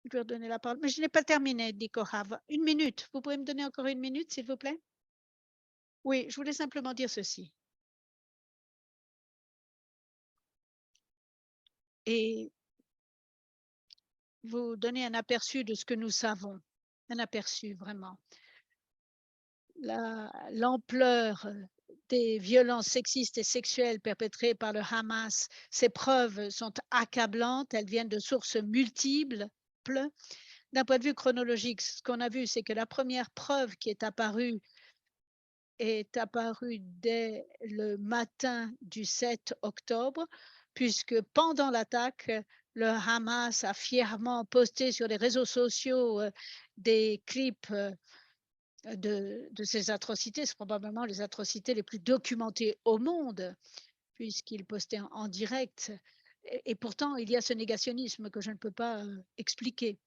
lui redonner la parole. Mais je n'ai pas terminé, dit Korav. Une minute. Vous pouvez me donner encore une minute, s'il vous plaît? Oui, je voulais simplement dire ceci. Et vous donner un aperçu de ce que nous savons. Un aperçu, vraiment. L'ampleur des violences sexistes et sexuelles perpétrées par le Hamas, ces preuves sont accablantes, elles viennent de sources multiples. D'un point de vue chronologique, ce qu'on a vu, c'est que la première preuve qui est apparue dès le matin du 7 octobre, puisque pendant l'attaque, le Hamas a fièrement posté sur les réseaux sociaux des clips de ces atrocités. C'est probablement les atrocités les plus documentées au monde, puisqu'il postait en direct. Et pourtant, il y a ce négationnisme que je ne peux pas expliquer.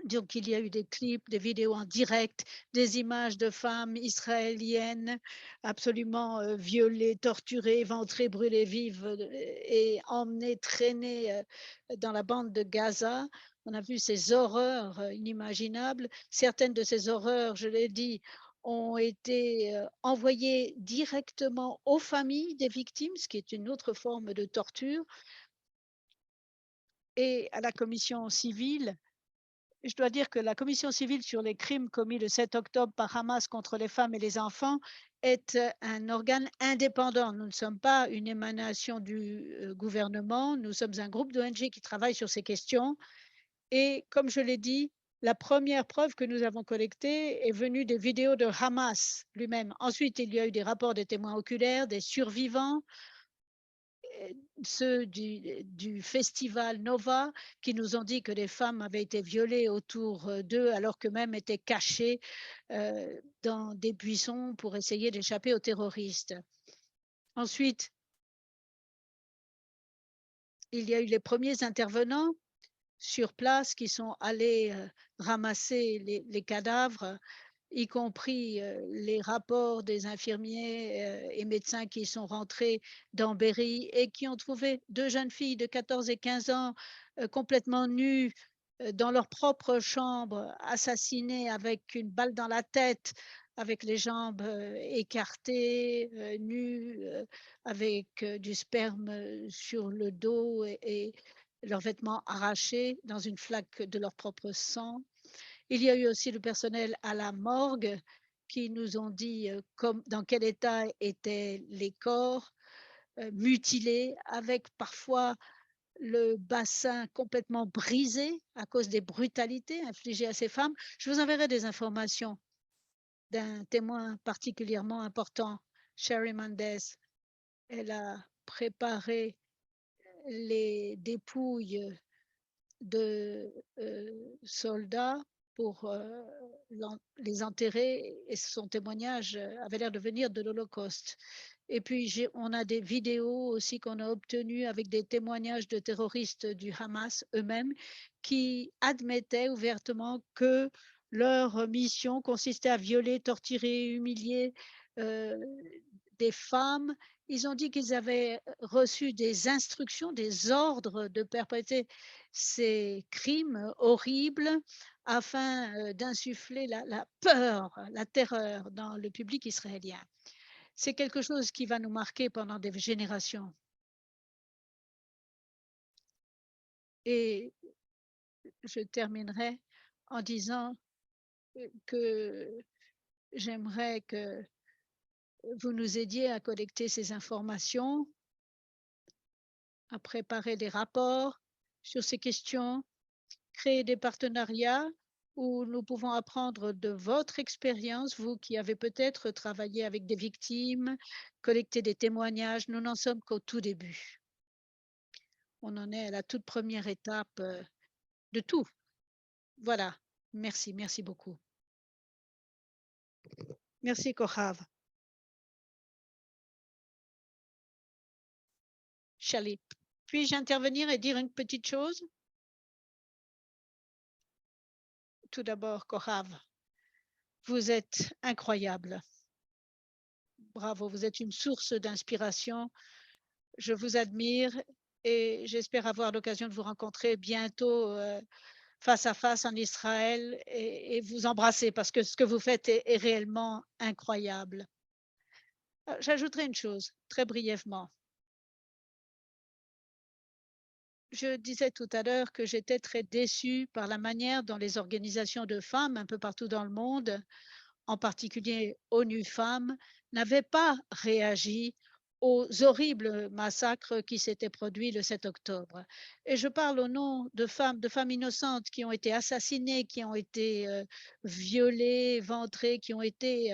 Donc, il y a eu des clips, des vidéos en direct, des images de femmes israéliennes absolument violées, torturées, éventrées, brûlées vives et emmenées, traînées dans la bande de Gaza. On a vu ces horreurs inimaginables. Certaines de ces horreurs, je l'ai dit, ont été envoyées directement aux familles des victimes, ce qui est une autre forme de torture, et à la commission civile. Je dois dire que la commission civile sur les crimes commis le 7 octobre par Hamas contre les femmes et les enfants est un organe indépendant. Nous ne sommes pas une émanation du gouvernement, nous sommes un groupe d'ONG qui travaille sur ces questions. Et comme je l'ai dit, la première preuve que nous avons collectée est venue des vidéos de Hamas lui-même. Ensuite, il y a eu des rapports des témoins oculaires, des survivants, ceux du festival Nova qui nous ont dit que des femmes avaient été violées autour d'eux alors qu'eux-mêmes étaient cachés dans des buissons pour essayer d'échapper aux terroristes. Ensuite, il y a eu les premiers intervenants sur place qui sont allés ramasser les cadavres, y compris les rapports des infirmiers et médecins qui sont rentrés dans Berry et qui ont trouvé deux jeunes filles de 14 et 15 ans complètement nues dans leur propre chambre, assassinées avec une balle dans la tête, avec les jambes écartées, nues, avec du sperme sur le dos et leurs vêtements arrachés dans une flaque de leur propre sang. Il y a eu aussi le personnel à la morgue qui nous ont dit dans quel état étaient les corps mutilés, avec parfois le bassin complètement brisé à cause des brutalités infligées à ces femmes. Je vous enverrai des informations d'un témoin particulièrement important, Sherry Mendez. Elle a préparé les dépouilles de soldats pour les enterrer et son témoignage avait l'air de venir de l'Holocauste. Et puis, on a des vidéos aussi qu'on a obtenues avec des témoignages de terroristes du Hamas eux-mêmes qui admettaient ouvertement que leur mission consistait à violer, torturer, humilier des femmes. Ils ont dit qu'ils avaient reçu des instructions, des ordres de perpétrer ces crimes horribles afin d'insuffler la peur, la terreur dans le public israélien. C'est quelque chose qui va nous marquer pendant des générations. Et je terminerai en disant que j'aimerais que vous nous aidiez à collecter ces informations, à préparer des rapports sur ces questions, créer des partenariats où nous pouvons apprendre de votre expérience, vous qui avez peut-être travaillé avec des victimes, collecter des témoignages. Nous n'en sommes qu'au tout début. On en est à la toute première étape de tout. Voilà. Merci, merci beaucoup. Merci, Kohav. Shali, puis-je intervenir et dire une petite chose? Tout d'abord, Kohav, vous êtes incroyable. Bravo, vous êtes une source d'inspiration. Je vous admire et j'espère avoir l'occasion de vous rencontrer bientôt face à face en Israël et vous embrasser parce que ce que vous faites est réellement incroyable. J'ajouterai une chose très brièvement. Je disais tout à l'heure que j'étais très déçue par la manière dont les organisations de femmes un peu partout dans le monde, en particulier ONU Femmes, n'avaient pas réagi aux horribles massacres qui s'étaient produits le 7 octobre. Et je parle au nom de femmes innocentes qui ont été assassinées, qui ont été violées, éventrées, qui ont été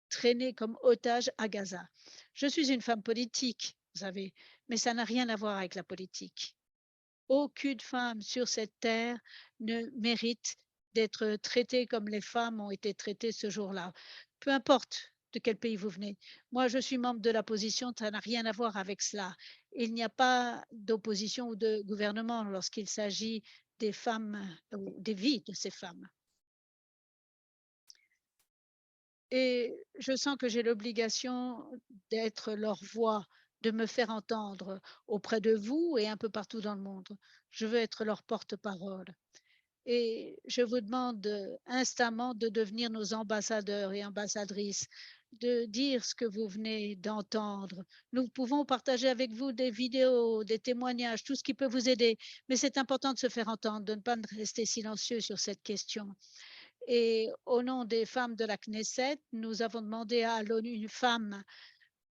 traînées comme otages à Gaza. Je suis une femme politique, vous savez, mais ça n'a rien à voir avec la politique. Aucune femme sur cette terre ne mérite d'être traitée comme les femmes ont été traitées ce jour-là. Peu importe de quel pays vous venez. Moi, je suis membre de l'opposition, ça n'a rien à voir avec cela. Il n'y a pas d'opposition ou de gouvernement lorsqu'il s'agit des femmes ou des vies de ces femmes. Et je sens que j'ai l'obligation d'être leur voix, de me faire entendre auprès de vous et un peu partout dans le monde. Je veux être leur porte-parole. Et je vous demande instamment de devenir nos ambassadeurs et ambassadrices, de dire ce que vous venez d'entendre. Nous pouvons partager avec vous des vidéos, des témoignages, tout ce qui peut vous aider. Mais c'est important de se faire entendre, de ne pas rester silencieux sur cette question. Et au nom des femmes de la Knesset, nous avons demandé à l'ONU Femmes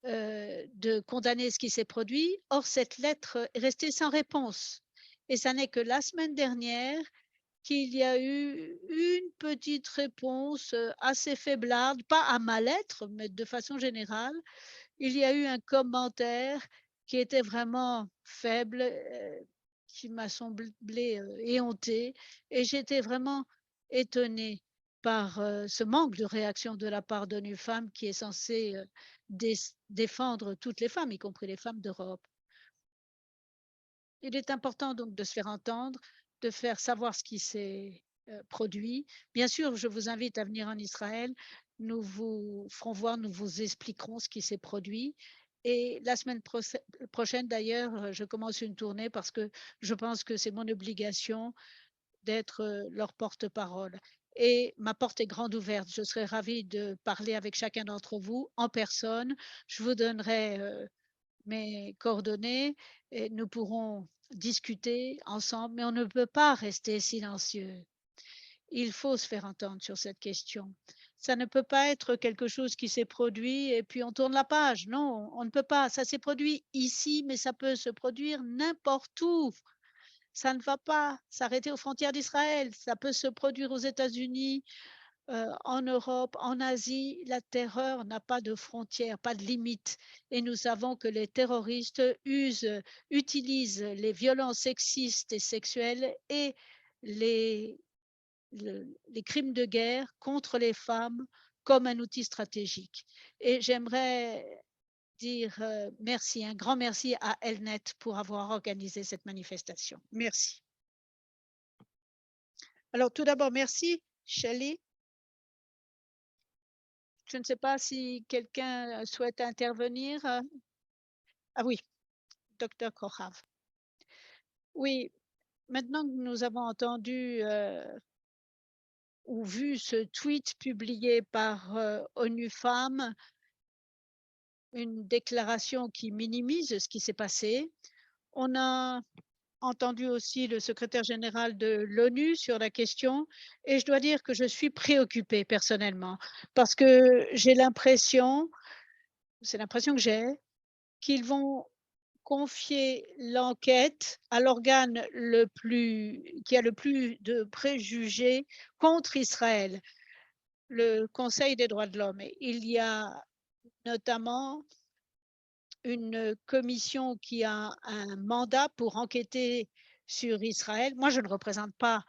de condamner ce qui s'est produit. Or, cette lettre est restée sans réponse. Et ça n'est que la semaine dernière qu'il y a eu une petite réponse assez faiblarde, pas à ma lettre, mais de façon générale. Il y a eu un commentaire qui était vraiment faible, qui m'a semblé éhonté, et j'étais vraiment étonnée par ce manque de réaction de la part d'ONU Femmes qui est censée défendre toutes les femmes, y compris les femmes d'Europe. Il est important donc de se faire entendre, de faire savoir ce qui s'est produit. Bien sûr, je vous invite à venir en Israël. Nous vous ferons voir, nous vous expliquerons ce qui s'est produit. Et la semaine prochaine, d'ailleurs, je commence une tournée parce que je pense que c'est mon obligation d'être leur porte-parole. Et ma porte est grande ouverte. Je serai ravie de parler avec chacun d'entre vous en personne. Je vous donnerai mes coordonnées et nous pourrons discuter ensemble, mais on ne peut pas rester silencieux. Il faut se faire entendre sur cette question. Ça ne peut pas être quelque chose qui s'est produit et puis on tourne la page. Non, on ne peut pas. Ça s'est produit ici, mais ça peut se produire n'importe où. Ça ne va pas s'arrêter aux frontières d'Israël. Ça peut se produire aux États-Unis, en Europe, en Asie. La terreur n'a pas de frontières, pas de limites. Et nous savons que les terroristes utilisent les violences sexistes et sexuelles et les crimes de guerre contre les femmes comme un outil stratégique. Et j'aimerais dire merci, un grand merci à Elnet pour avoir organisé cette manifestation. Merci. Alors, tout d'abord, merci, Shelley. Je ne sais pas si quelqu'un souhaite intervenir. Ah oui, docteur Kochav. Oui, maintenant que nous avons entendu ou vu ce tweet publié par ONU Femmes, une déclaration qui minimise ce qui s'est passé, on a entendu aussi le secrétaire général de l'ONU sur la question et je dois dire que je suis préoccupée personnellement parce que j'ai l'impression, c'est l'impression que j'ai, qu'ils vont confier l'enquête à l'organe qui a le plus de préjugés contre Israël, le Conseil des droits de l'homme. Il y a notamment une commission qui a un mandat pour enquêter sur Israël. Moi, je ne représente pas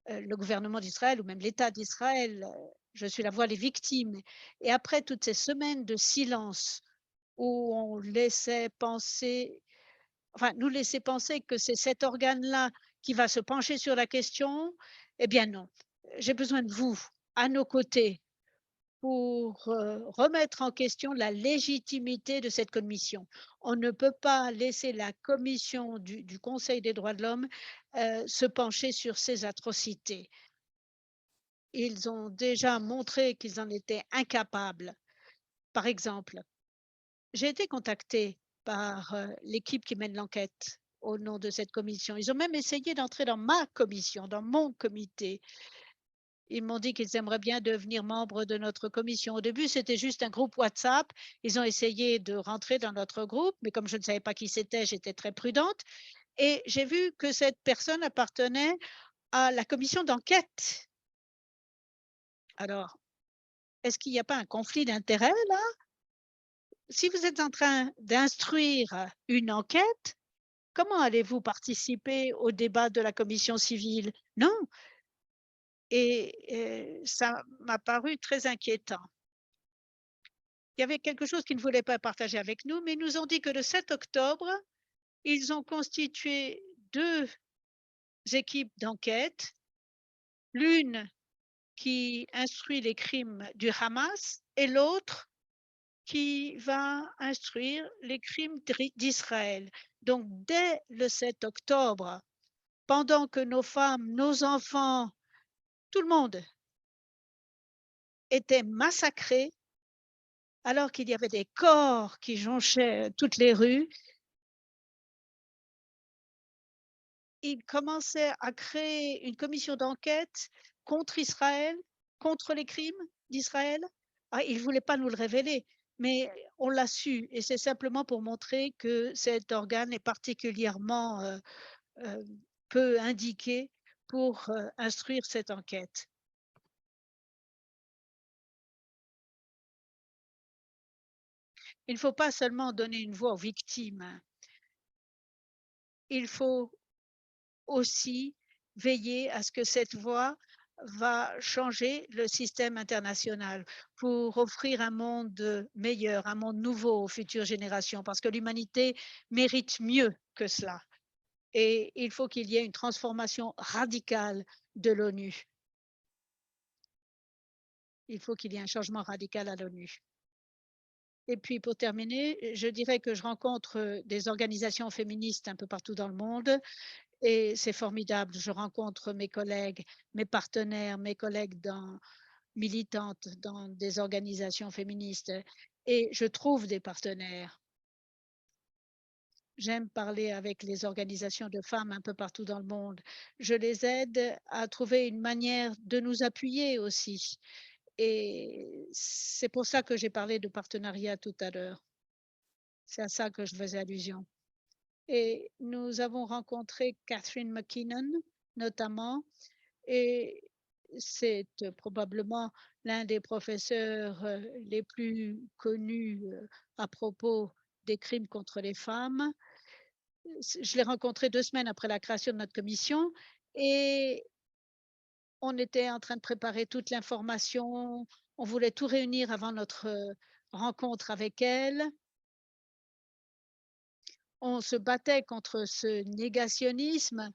le gouvernement d'Israël ou même l'État d'Israël. Je suis la voix des victimes. Et après toutes ces semaines de silence où on laissait penser, enfin, nous laisser penser que c'est cet organe-là qui va se pencher sur la question, eh bien non. J'ai besoin de vous à nos côtés pour remettre en question la légitimité de cette commission. On ne peut pas laisser la commission du Conseil des droits de l'homme se pencher sur ces atrocités. Ils ont déjà montré qu'ils en étaient incapables. Par exemple, j'ai été contactée par l'équipe qui mène l'enquête au nom de cette commission. Ils ont même essayé d'entrer dans ma commission, dans mon comité. Ils m'ont dit qu'ils aimeraient bien devenir membres de notre commission. Au début, c'était juste un groupe WhatsApp. Ils ont essayé de rentrer dans notre groupe, mais comme je ne savais pas qui c'était, j'étais très prudente. Et j'ai vu que cette personne appartenait à la commission d'enquête. Alors, est-ce qu'il n'y a pas un conflit d'intérêts là? Si vous êtes en train d'instruire une enquête, comment allez-vous participer au débat de la commission civile? Non. Et ça m'a paru très inquiétant. Il y avait quelque chose qu'ils ne voulaient pas partager avec nous, mais ils nous ont dit que le 7 octobre, ils ont constitué 2 équipes d'enquête, l'une qui instruit les crimes du Hamas et l'autre qui va instruire les crimes d'Israël. Donc, dès le 7 octobre, pendant que nos femmes, nos enfants, tout le monde était massacré, alors qu'il y avait des corps qui jonchaient toutes les rues, il commençait à créer une commission d'enquête contre Israël, contre les crimes d'Israël. Ah, il ne voulait pas nous le révéler, mais on l'a su et c'est simplement pour montrer que cet organe est particulièrement peu indiqué pour instruire cette enquête. Il ne faut pas seulement donner une voix aux victimes, il faut aussi veiller à ce que cette voie va changer le système international pour offrir un monde meilleur, un monde nouveau aux futures générations, parce que l'humanité mérite mieux que cela. Et il faut qu'il y ait une transformation radicale de l'ONU. Il faut qu'il y ait un changement radical à l'ONU. Et puis, pour terminer, je dirais que je rencontre des organisations féministes un peu partout dans le monde et c'est formidable. Je rencontre mes collègues, mes partenaires, mes collègues militantes dans des organisations féministes et je trouve des partenaires. J'aime parler avec les organisations de femmes un peu partout dans le monde. Je les aide à trouver une manière de nous appuyer aussi. Et c'est pour ça que j'ai parlé de partenariat tout à l'heure. C'est à ça que je faisais allusion. Et nous avons rencontré Catherine McKinnon, notamment, et c'est probablement l'un des professeurs les plus connus à propos des crimes contre les femmes. Je l'ai rencontré 2 semaines après la création de notre commission et on était en train de préparer toute l'information. On voulait tout réunir avant notre rencontre avec elle. On se battait contre ce négationnisme.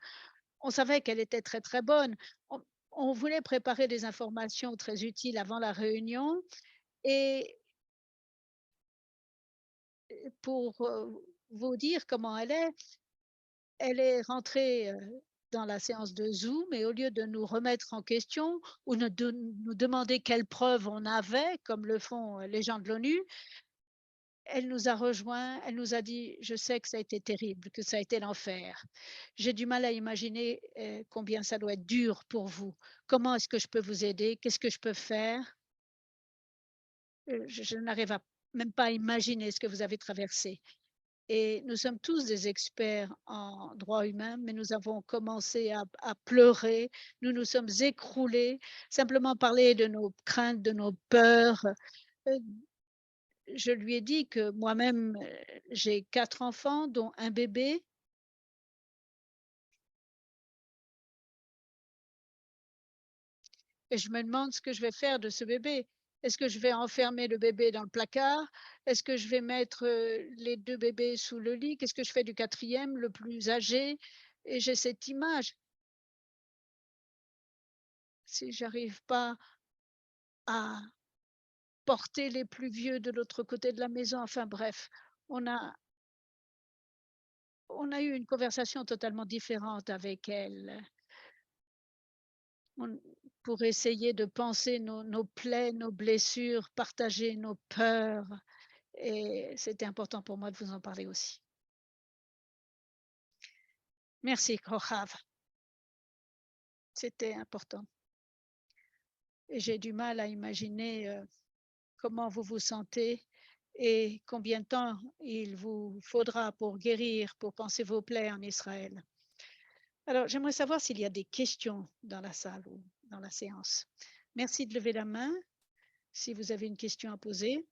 On savait qu'elle était très, très bonne. On voulait préparer des informations très utiles avant la réunion et pour vous dire comment elle est rentrée dans la séance de Zoom et au lieu de nous remettre en question ou de nous demander quelles preuves on avait, comme le font les gens de l'ONU, Elle nous a rejoints, elle nous a dit: «Je sais que ça a été terrible, que ça a été l'enfer. J'ai du mal à imaginer, combien ça doit être dur pour vous. Comment est-ce que je peux vous aider? Qu'est-ce que je peux faire?» Je n'arrive même pas à imaginer ce que vous avez traversé. Et nous sommes tous des experts en droit humain, mais nous avons commencé à pleurer. Nous nous sommes écroulés, simplement parler de nos craintes, de nos peurs. Heu, je lui ai dit que moi-même, j'ai 4 enfants, dont un bébé. Et je me demande ce que je vais faire de ce bébé. Est-ce que je vais enfermer le bébé dans le placard? Est-ce que je vais mettre, les 2 bébés sous le lit? Qu'est-ce que je fais du quatrième, le plus âgé? Et j'ai cette image. Si j'arrive pas à porter les plus vieux de l'autre côté de la maison, enfin bref, on a on a eu une conversation totalement différente avec elle. On pour essayer de penser nos plaies, nos blessures, partager nos peurs, et c'était important pour moi de vous en parler aussi. Merci, Kohav, c'était important, et j'ai du mal à imaginer, comment vous vous sentez et combien de temps il vous faudra pour guérir, pour panser vos plaies en Israël. Alors, j'aimerais savoir s'il y a des questions dans la salle ou dans la séance. Merci de lever la main si vous avez une question à poser.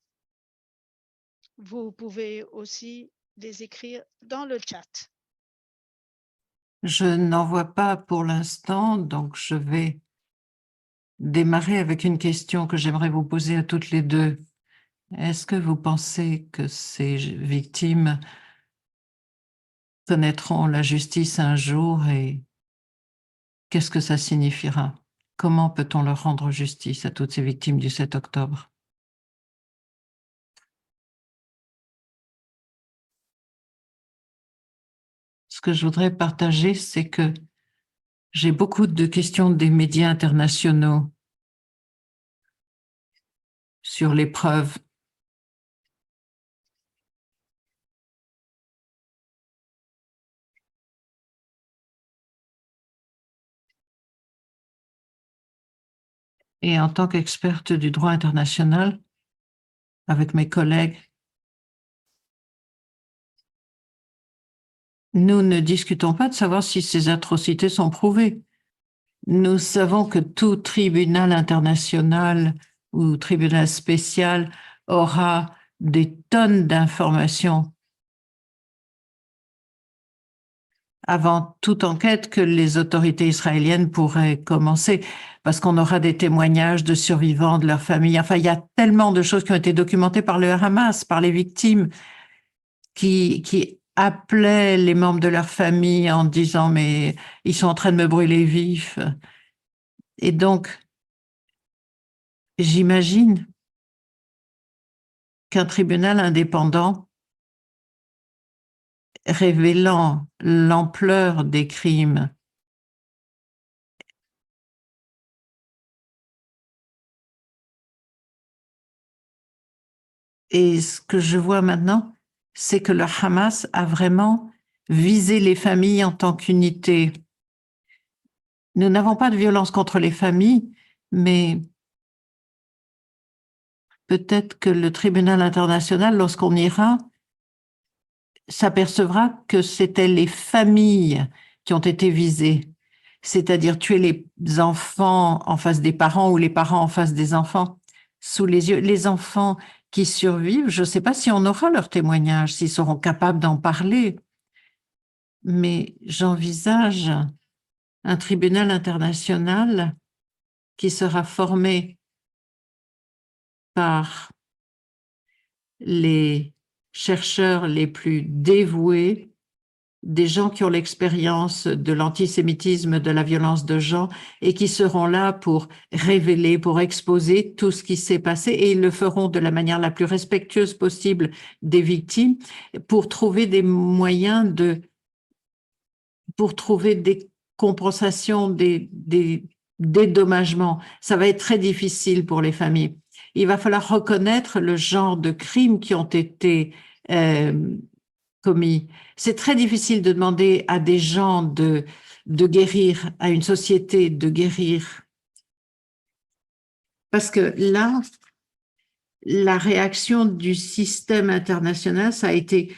Vous pouvez aussi les écrire dans le chat. Je n'en vois pas pour l'instant, donc je vais démarrer avec une question que j'aimerais vous poser à toutes les deux. Est-ce que vous pensez que ces victimes connaîtront la justice un jour et qu'est-ce que ça signifiera? Comment peut-on leur rendre justice à toutes ces victimes du 7 octobre? Ce que je voudrais partager, c'est que j'ai beaucoup de questions des médias internationaux sur les preuves. Et en tant qu'experte du droit international, avec mes collègues, nous ne discutons pas de savoir si ces atrocités sont prouvées. Nous savons que tout tribunal international ou tribunal spécial aura des tonnes d'informations avant toute enquête que les autorités israéliennes pourraient commencer, parce qu'on aura des témoignages de survivants, de leurs familles. Enfin, il y a tellement de choses qui ont été documentées par le Hamas, par les victimes, qui appelaient les membres de leur famille en disant « mais ils sont en train de me brûler vif ». Et donc, j'imagine qu'un tribunal indépendant révélant l'ampleur des crimes et ce que je vois maintenant, c'est que le Hamas a vraiment visé les familles en tant qu'unité. Nous n'avons pas de violence contre les familles, mais peut-être que le tribunal international, lorsqu'on ira, s'apercevra que c'était les familles qui ont été visées, c'est-à-dire tuer les enfants en face des parents ou les parents en face des enfants, sous les yeux. Les enfants qui survivent, je ne sais pas si on aura leur témoignage, s'ils seront capables d'en parler, mais j'envisage un tribunal international qui sera formé par les chercheurs les plus dévoués, des gens qui ont l'expérience de l'antisémitisme, de la violence de genre, et qui seront là pour révéler, pour exposer tout ce qui s'est passé, et ils le feront de la manière la plus respectueuse possible des victimes, pour trouver des moyens pour trouver des compensations, des dédommagement. Ça va être très difficile pour les familles. Il va falloir reconnaître le genre de crimes qui ont été commis. C'est très difficile de demander à des gens de guérir, à une société de guérir. Parce que là, la réaction du système international, ça a été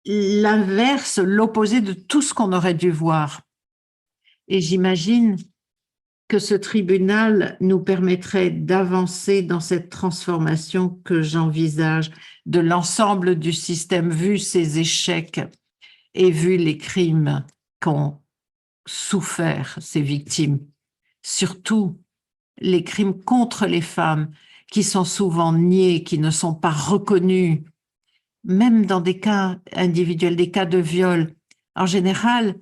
l'inverse, l'opposé de tout ce qu'on aurait dû voir. Et j'imagine que ce tribunal nous permettrait d'avancer dans cette transformation que j'envisage de l'ensemble du système, vu ses échecs et vu les crimes qu'ont souffert ces victimes, surtout les crimes contre les femmes qui sont souvent niés, qui ne sont pas reconnus, même dans des cas individuels, des cas de viol. En général,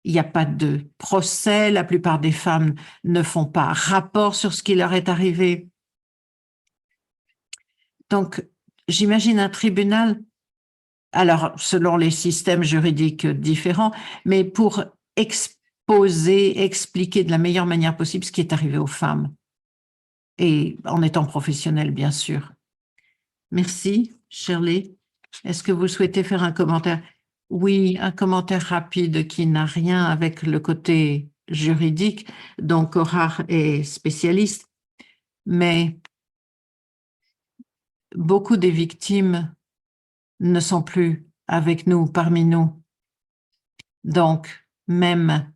il n'y a pas de procès, la plupart des femmes ne font pas rapport sur ce qui leur est arrivé. Donc, j'imagine un tribunal, alors selon les systèmes juridiques différents, mais pour exposer, expliquer de la meilleure manière possible ce qui est arrivé aux femmes, et en étant professionnel, bien sûr. Merci, Shirley. Est-ce que vous souhaitez faire un commentaire? Oui, un commentaire rapide qui n'a rien avec le côté juridique, dont Korar est spécialiste, mais beaucoup des victimes ne sont plus avec nous, parmi nous. Donc, même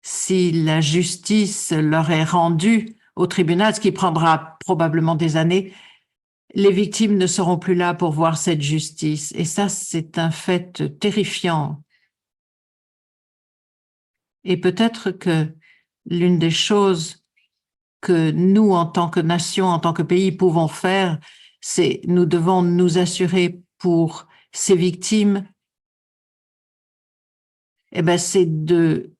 si la justice leur est rendue au tribunal, ce qui prendra probablement des années, les victimes ne seront plus là pour voir cette justice. Et ça, c'est un fait terrifiant. Et peut-être que l'une des choses que nous, en tant que nation, en tant que pays, pouvons faire, c'est nous devons nous assurer pour ces victimes, c'est de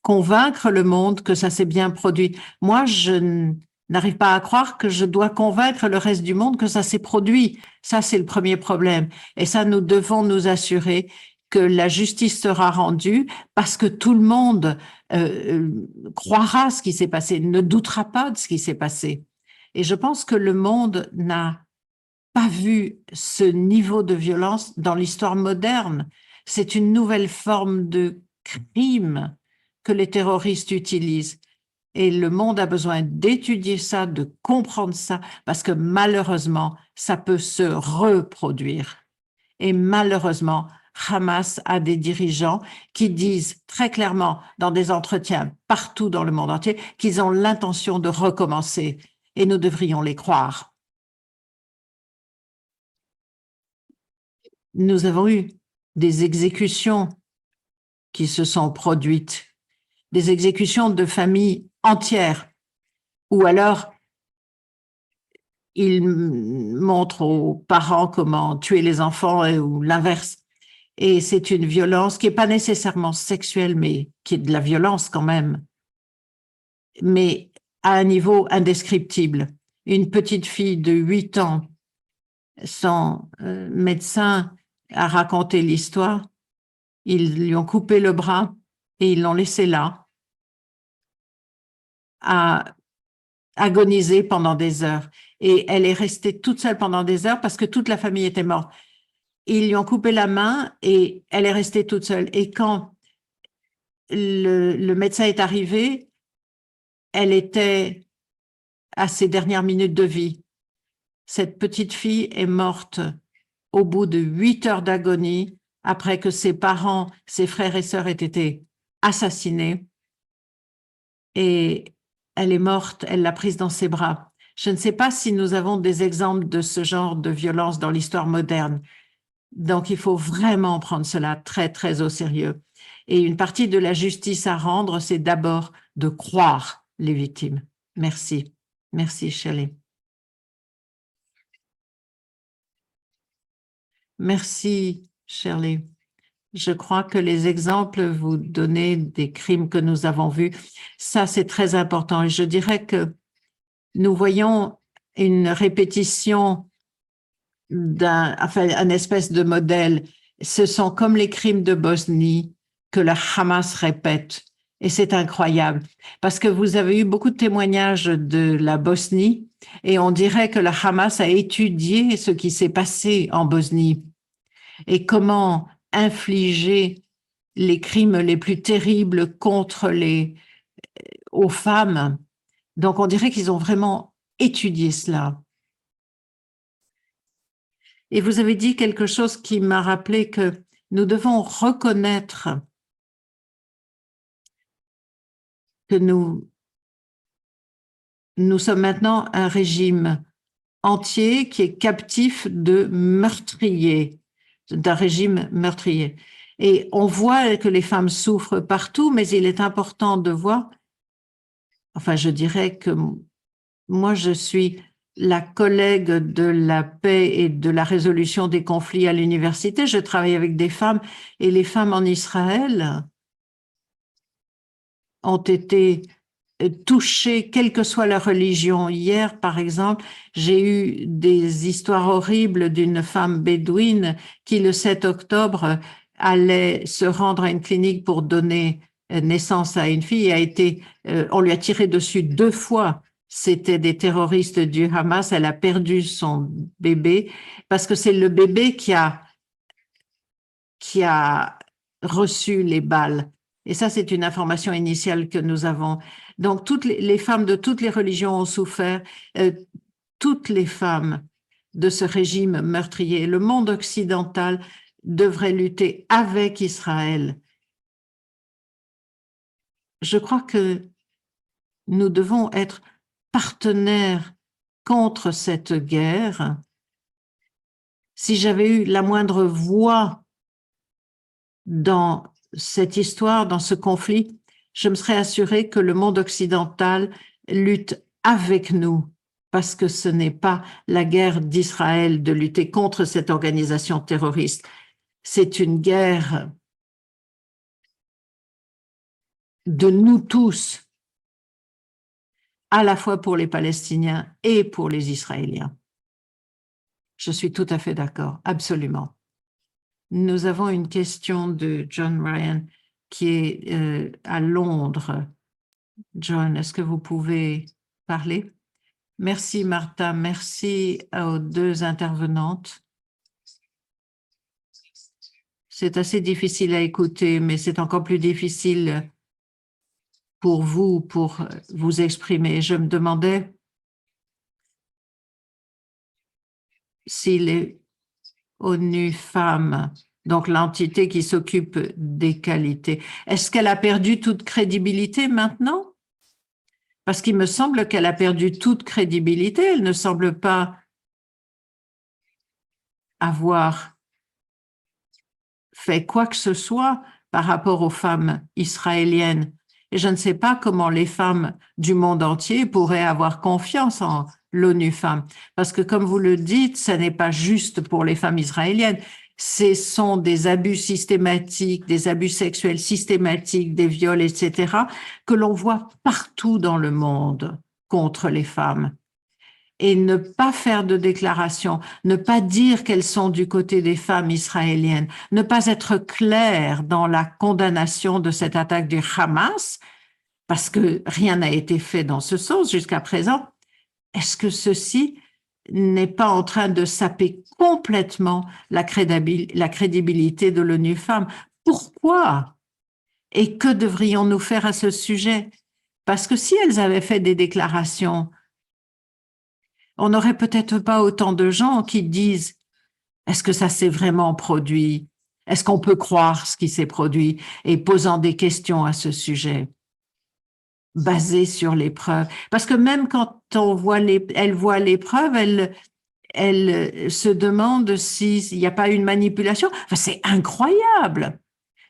convaincre le monde que ça s'est bien produit. Moi, je n'arrive pas à croire que je dois convaincre le reste du monde que ça s'est produit. Ça, c'est le premier problème. Et ça, nous devons nous assurer que la justice sera rendue parce que tout le monde croira ce qui s'est passé, ne doutera pas de ce qui s'est passé. Et je pense que le monde n'a pas vu ce niveau de violence dans l'histoire moderne. C'est une nouvelle forme de crime que les terroristes utilisent. Et le monde a besoin d'étudier ça, de comprendre ça, parce que malheureusement, ça peut se reproduire. Et malheureusement, Hamas a des dirigeants qui disent très clairement dans des entretiens partout dans le monde entier qu'ils ont l'intention de recommencer. Et nous devrions les croire. Nous avons eu des exécutions qui se sont produites, des exécutions de familles entières, ou alors ils montrent aux parents comment tuer les enfants ou l'inverse. Et c'est une violence qui n'est pas nécessairement sexuelle, mais qui est de la violence quand même, mais à un niveau indescriptible. Une petite fille de 8 ans, son médecin a raconté l'histoire. Ils lui ont coupé le bras et ils l'ont laissé là, à agoniser pendant des heures. Et elle est restée toute seule pendant des heures parce que toute la famille était morte. Ils lui ont coupé la main et elle est restée toute seule. Et quand le médecin est arrivé, elle était à ses dernières minutes de vie. Cette petite fille est morte au bout de 8 heures d'agonie après que ses parents, ses frères et sœurs aient été assassinés. Et elle est morte, elle l'a prise dans ses bras. Je ne sais pas si nous avons des exemples de ce genre de violence dans l'histoire moderne. Donc, il faut vraiment prendre cela très, très au sérieux. Et une partie de la justice à rendre, c'est d'abord de croire les victimes. Merci. Merci, Shelley. Merci, Shirley. Je crois que les exemples vous donnez des crimes que nous avons vus, ça c'est très important. Et je dirais que nous voyons une répétition un espèce de modèle. Ce sont comme les crimes de Bosnie que le Hamas répète. Et c'est incroyable parce que vous avez eu beaucoup de témoignages de la Bosnie et on dirait que le Hamas a étudié ce qui s'est passé en Bosnie et comment infliger les crimes les plus terribles contre aux femmes. Donc on dirait qu'ils ont vraiment étudié cela. Et vous avez dit quelque chose qui m'a rappelé que nous devons reconnaître que nous sommes maintenant un régime entier qui est captif de meurtriers, d'un régime meurtrier. Et on voit que les femmes souffrent partout, mais il est important de voir, enfin je dirais que moi je suis la collègue de la paix et de la résolution des conflits à l'université, je travaille avec des femmes et les femmes en Israël ont été touchées, quelle que soit leur religion. Hier, par exemple, j'ai eu des histoires horribles d'une femme bédouine qui, le 7 octobre, allait se rendre à une clinique pour donner naissance à une fille et on lui a tiré dessus 2 fois. C'était des terroristes du Hamas. Elle a perdu son bébé parce que c'est le bébé qui a reçu les balles. Et ça, c'est une information initiale que nous avons. Donc, toutes les femmes de toutes les religions ont souffert, toutes les femmes de ce régime meurtrier. Le monde occidental devrait lutter avec Israël. Je crois que nous devons être partenaires contre cette guerre. Si j'avais eu la moindre voix dans cette histoire, dans ce conflit, je me serais assurée que le monde occidental lutte avec nous, parce que ce n'est pas la guerre d'Israël de lutter contre cette organisation terroriste. C'est une guerre de nous tous, à la fois pour les Palestiniens et pour les Israéliens. Je suis tout à fait d'accord, absolument. Nous avons une question de John Ryan qui est à Londres. John, est-ce que vous pouvez parler? Merci Martha, merci aux 2 intervenantes. C'est assez difficile à écouter, mais c'est encore plus difficile pour vous exprimer. Je me demandais si les ONU Femmes, donc l'entité qui s'occupe des qualités, est-ce qu'elle a perdu toute crédibilité maintenant? Parce qu'il me semble qu'elle a perdu toute crédibilité. Elle ne semble pas avoir fait quoi que ce soit par rapport aux femmes israéliennes. Et je ne sais pas comment les femmes du monde entier pourraient avoir confiance en l'ONU Femmes. Parce que, comme vous le dites, ce n'est pas juste pour les femmes israéliennes. Ce sont des abus systématiques, des abus sexuels systématiques, des viols, etc., que l'on voit partout dans le monde contre les femmes. Et ne pas faire de déclaration, ne pas dire qu'elles sont du côté des femmes israéliennes, ne pas être clair dans la condamnation de cette attaque du Hamas, parce que rien n'a été fait dans ce sens jusqu'à présent, est-ce que ceci n'est pas en train de saper complètement la crédibilité de l'ONU Femmes? Pourquoi? Et que devrions-nous faire à ce sujet? Parce que si elles avaient fait des déclarations, on n'aurait peut-être pas autant de gens qui disent « Est-ce que ça s'est vraiment produit? Est-ce qu'on peut croire ce qui s'est produit ?» et posant des questions à ce sujet, basées sur les preuves. Parce que même quand elle voit les preuves, elle se demande s'il n'y a pas une manipulation. Enfin, c'est incroyable.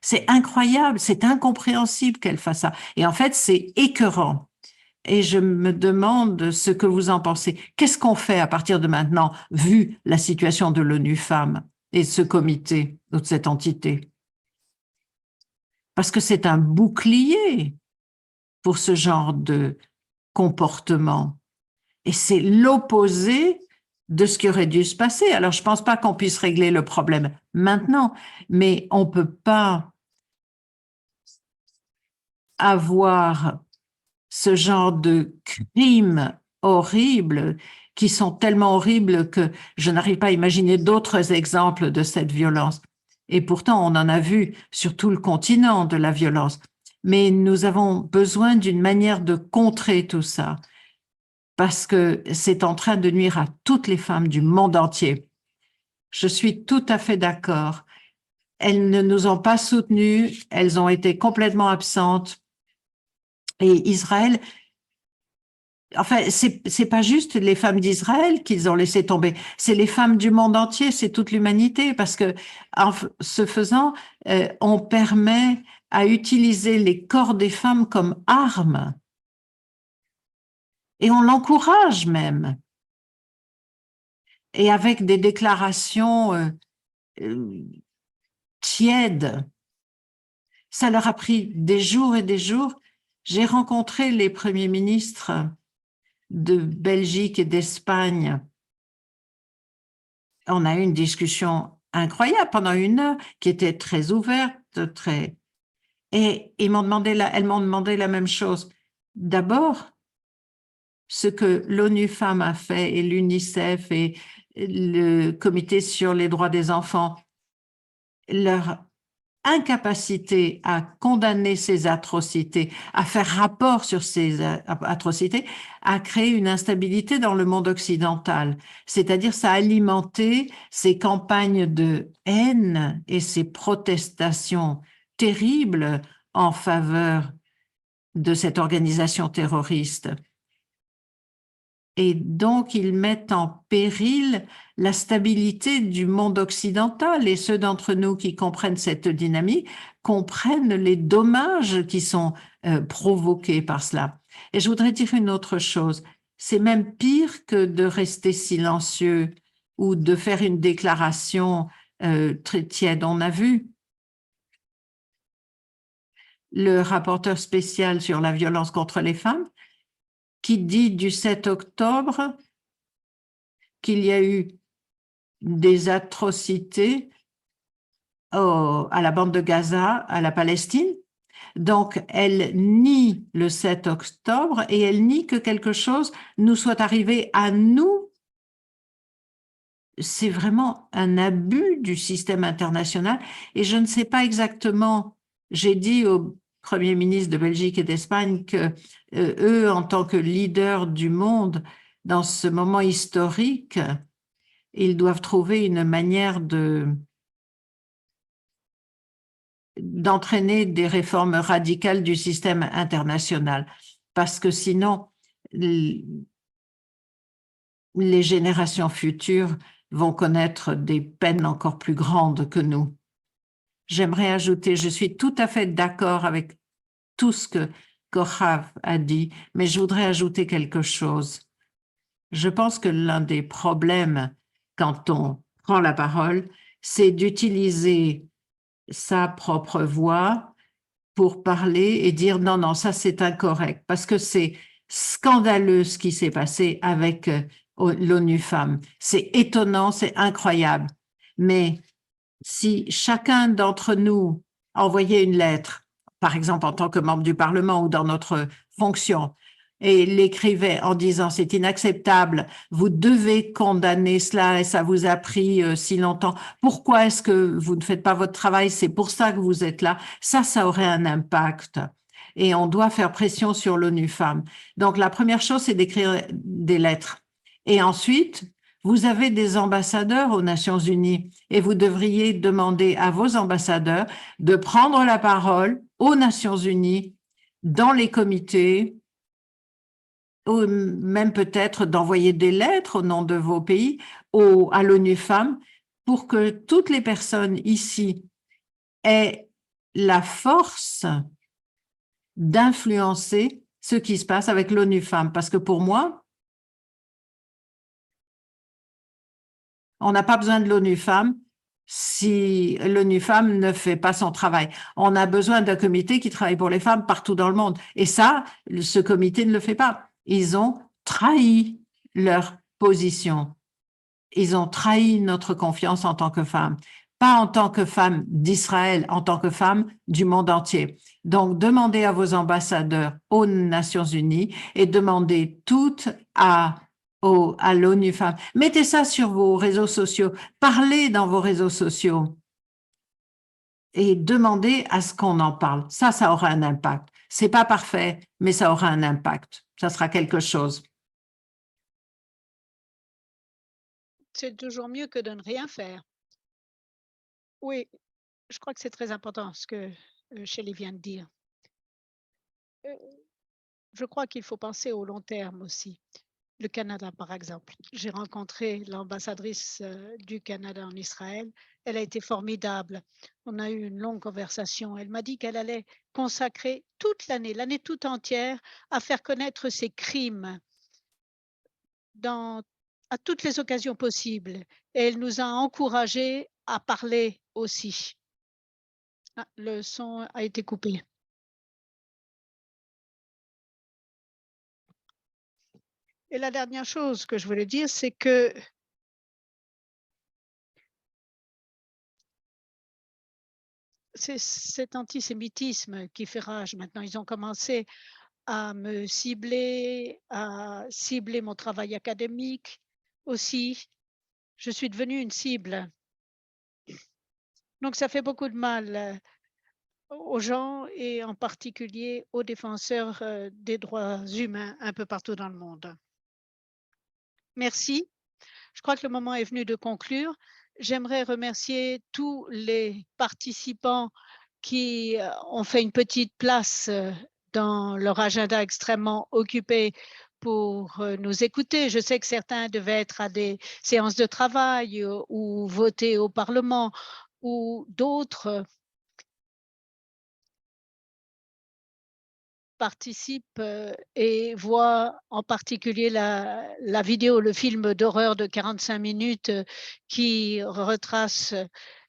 C'est incroyable, c'est incompréhensible qu'elle fasse ça. Et en fait, c'est écœurant. Et je me demande ce que vous en pensez. Qu'est-ce qu'on fait à partir de maintenant, vu la situation de l'ONU Femmes et ce comité, de cette entité? Parce que c'est un bouclier pour ce genre de comportement. Et c'est l'opposé de ce qui aurait dû se passer. Alors, je ne pense pas qu'on puisse régler le problème maintenant, mais on ne peut pas à voir ce genre de crimes horribles qui sont tellement horribles que je n'arrive pas à imaginer d'autres exemples de cette violence. Et pourtant, on en a vu sur tout le continent de la violence. Mais nous avons besoin d'une manière de contrer tout ça parce que c'est en train de nuire à toutes les femmes du monde entier. Je suis tout à fait d'accord. Elles ne nous ont pas soutenues, elles ont été complètement absentes. Et Israël, enfin, c'est pas juste les femmes d'Israël qu'ils ont laissé tomber, c'est les femmes du monde entier, c'est toute l'humanité, parce que en ce faisant, on permet à utiliser les corps des femmes comme armes. Et on l'encourage même. Et avec des déclarations tièdes. Ça leur a pris des jours et des jours. J'ai rencontré les premiers ministres de Belgique et d'Espagne. On a eu une discussion incroyable pendant 1 heure qui était très ouverte, très... Et elles m'ont demandé la même chose. D'abord, ce que l'ONU Femmes a fait et l'UNICEF et le Comité sur les droits des enfants, leur incapacité à condamner ces atrocités, à faire rapport sur ces atrocités, a créé une instabilité dans le monde occidental. C'est-à-dire, ça a alimenté ces campagnes de haine et ces protestations terribles en faveur de cette organisation terroriste. Et donc, ils mettent en péril la stabilité du monde occidental. Et ceux d'entre nous qui comprennent cette dynamique comprennent les dommages qui sont provoqués par cela. Et je voudrais dire une autre chose. C'est même pire que de rester silencieux ou de faire une déclaration très tiède. On a vu le rapporteur spécial sur la violence contre les femmes qui dit du 7 octobre qu'il y a eu des atrocités à la bande de Gaza, à la Palestine. Donc, elle nie le 7 octobre et elle nie que quelque chose nous soit arrivé à nous. C'est vraiment un abus du système international et je ne sais pas exactement, j'ai dit au Premier ministre de Belgique et d'Espagne que eux, en tant que leaders du monde, dans ce moment historique, ils doivent trouver une manière d'entraîner des réformes radicales du système international, parce que sinon, les générations futures vont connaître des peines encore plus grandes que nous. J'aimerais ajouter, je suis tout à fait d'accord avec tout ce que Kohav a dit, mais je voudrais ajouter quelque chose. Je pense que l'un des problèmes quand on prend la parole, c'est d'utiliser sa propre voix pour parler et dire non, non, ça c'est incorrect, parce que c'est scandaleux ce qui s'est passé avec l'ONU Femmes. C'est étonnant, c'est incroyable. Mais si chacun d'entre nous envoyait une lettre, par exemple en tant que membre du Parlement ou dans notre fonction, et l'écrivait en disant c'est inacceptable, vous devez condamner cela et ça vous a pris si longtemps, pourquoi est-ce que vous ne faites pas votre travail, c'est pour ça que vous êtes là, ça aurait un impact. Et on doit faire pression sur l'ONU Femmes. Donc la première chose, c'est d'écrire des lettres. Et ensuite, vous avez des ambassadeurs aux Nations Unies et vous devriez demander à vos ambassadeurs de prendre la parole aux Nations Unies, dans les comités, ou même peut-être d'envoyer des lettres au nom de vos pays à l'ONU Femmes pour que toutes les personnes ici aient la force d'influencer ce qui se passe avec l'ONU Femmes. Parce que pour moi, on n'a pas besoin de l'ONU Femmes si l'ONU Femmes ne fait pas son travail. On a besoin d'un comité qui travaille pour les femmes partout dans le monde. Et ça, ce comité ne le fait pas. Ils ont trahi leur position. Ils ont trahi notre confiance en tant que femmes. pas en tant que femme d'Israël, en tant que femme du monde entier. Donc, demandez à vos ambassadeurs aux Nations Unies et demandez toutes à l'ONU Femmes. Mettez ça sur vos réseaux sociaux, parlez dans vos réseaux sociaux et demandez à ce qu'on en parle. Ça aura un impact. C'est pas parfait, mais ça aura un impact. Ça sera quelque chose. C'est toujours mieux que de ne rien faire. Oui, je crois que c'est très important ce que Shelley vient de dire. Je crois qu'il faut penser au long terme aussi. Le Canada, par exemple. J'ai rencontré l'ambassadrice du Canada en Israël. Elle a été formidable. On a eu une longue conversation. Elle m'a dit qu'elle allait consacrer toute l'année toute entière, à faire connaître ses crimes à toutes les occasions possibles. Et elle nous a encouragés à parler aussi. Ah, le son a été coupé. Et la dernière chose que je voulais dire, c'est que c'est cet antisémitisme qui fait rage maintenant. Ils ont commencé à me cibler, à cibler mon travail académique aussi. Je suis devenue une cible. Donc, ça fait beaucoup de mal aux gens et en particulier aux défenseurs des droits humains un peu partout dans le monde. Merci. Je crois que le moment est venu de conclure. J'aimerais remercier tous les participants qui ont fait une petite place dans leur agenda extrêmement occupé pour nous écouter. Je sais que certains devaient être à des séances de travail ou voter au Parlement, ou d'autres participent et voient en particulier la vidéo, le film d'horreur de 45 minutes qui retrace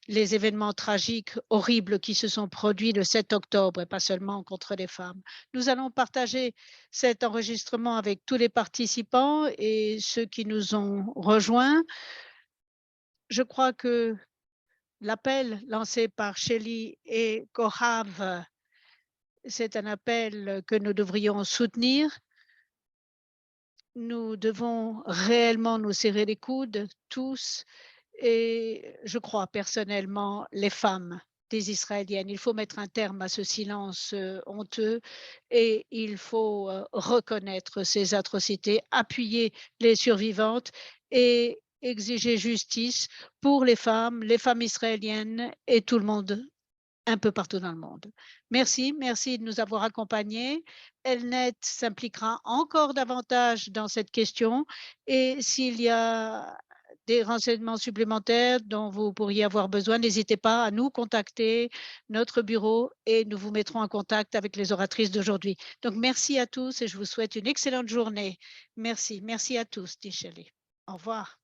les événements tragiques, horribles qui se sont produits le 7 octobre, et pas seulement contre les femmes. Nous allons partager cet enregistrement avec tous les participants et ceux qui nous ont rejoints. Je crois que l'appel lancé par Shelley et Kohav, c'est un appel que nous devrions soutenir. Nous devons réellement nous serrer les coudes, tous, et je crois personnellement les femmes des Israéliennes. Il faut mettre un terme à ce silence honteux et il faut reconnaître ces atrocités, appuyer les survivantes et exiger justice pour les femmes israéliennes et tout le monde un peu partout dans le monde. Merci de nous avoir accompagnés. Elnet s'impliquera encore davantage dans cette question et s'il y a des renseignements supplémentaires dont vous pourriez avoir besoin, n'hésitez pas à nous contacter, notre bureau, et nous vous mettrons en contact avec les oratrices d'aujourd'hui. Donc, merci à tous et je vous souhaite une excellente journée. Merci à tous, dit Shelley. Au revoir.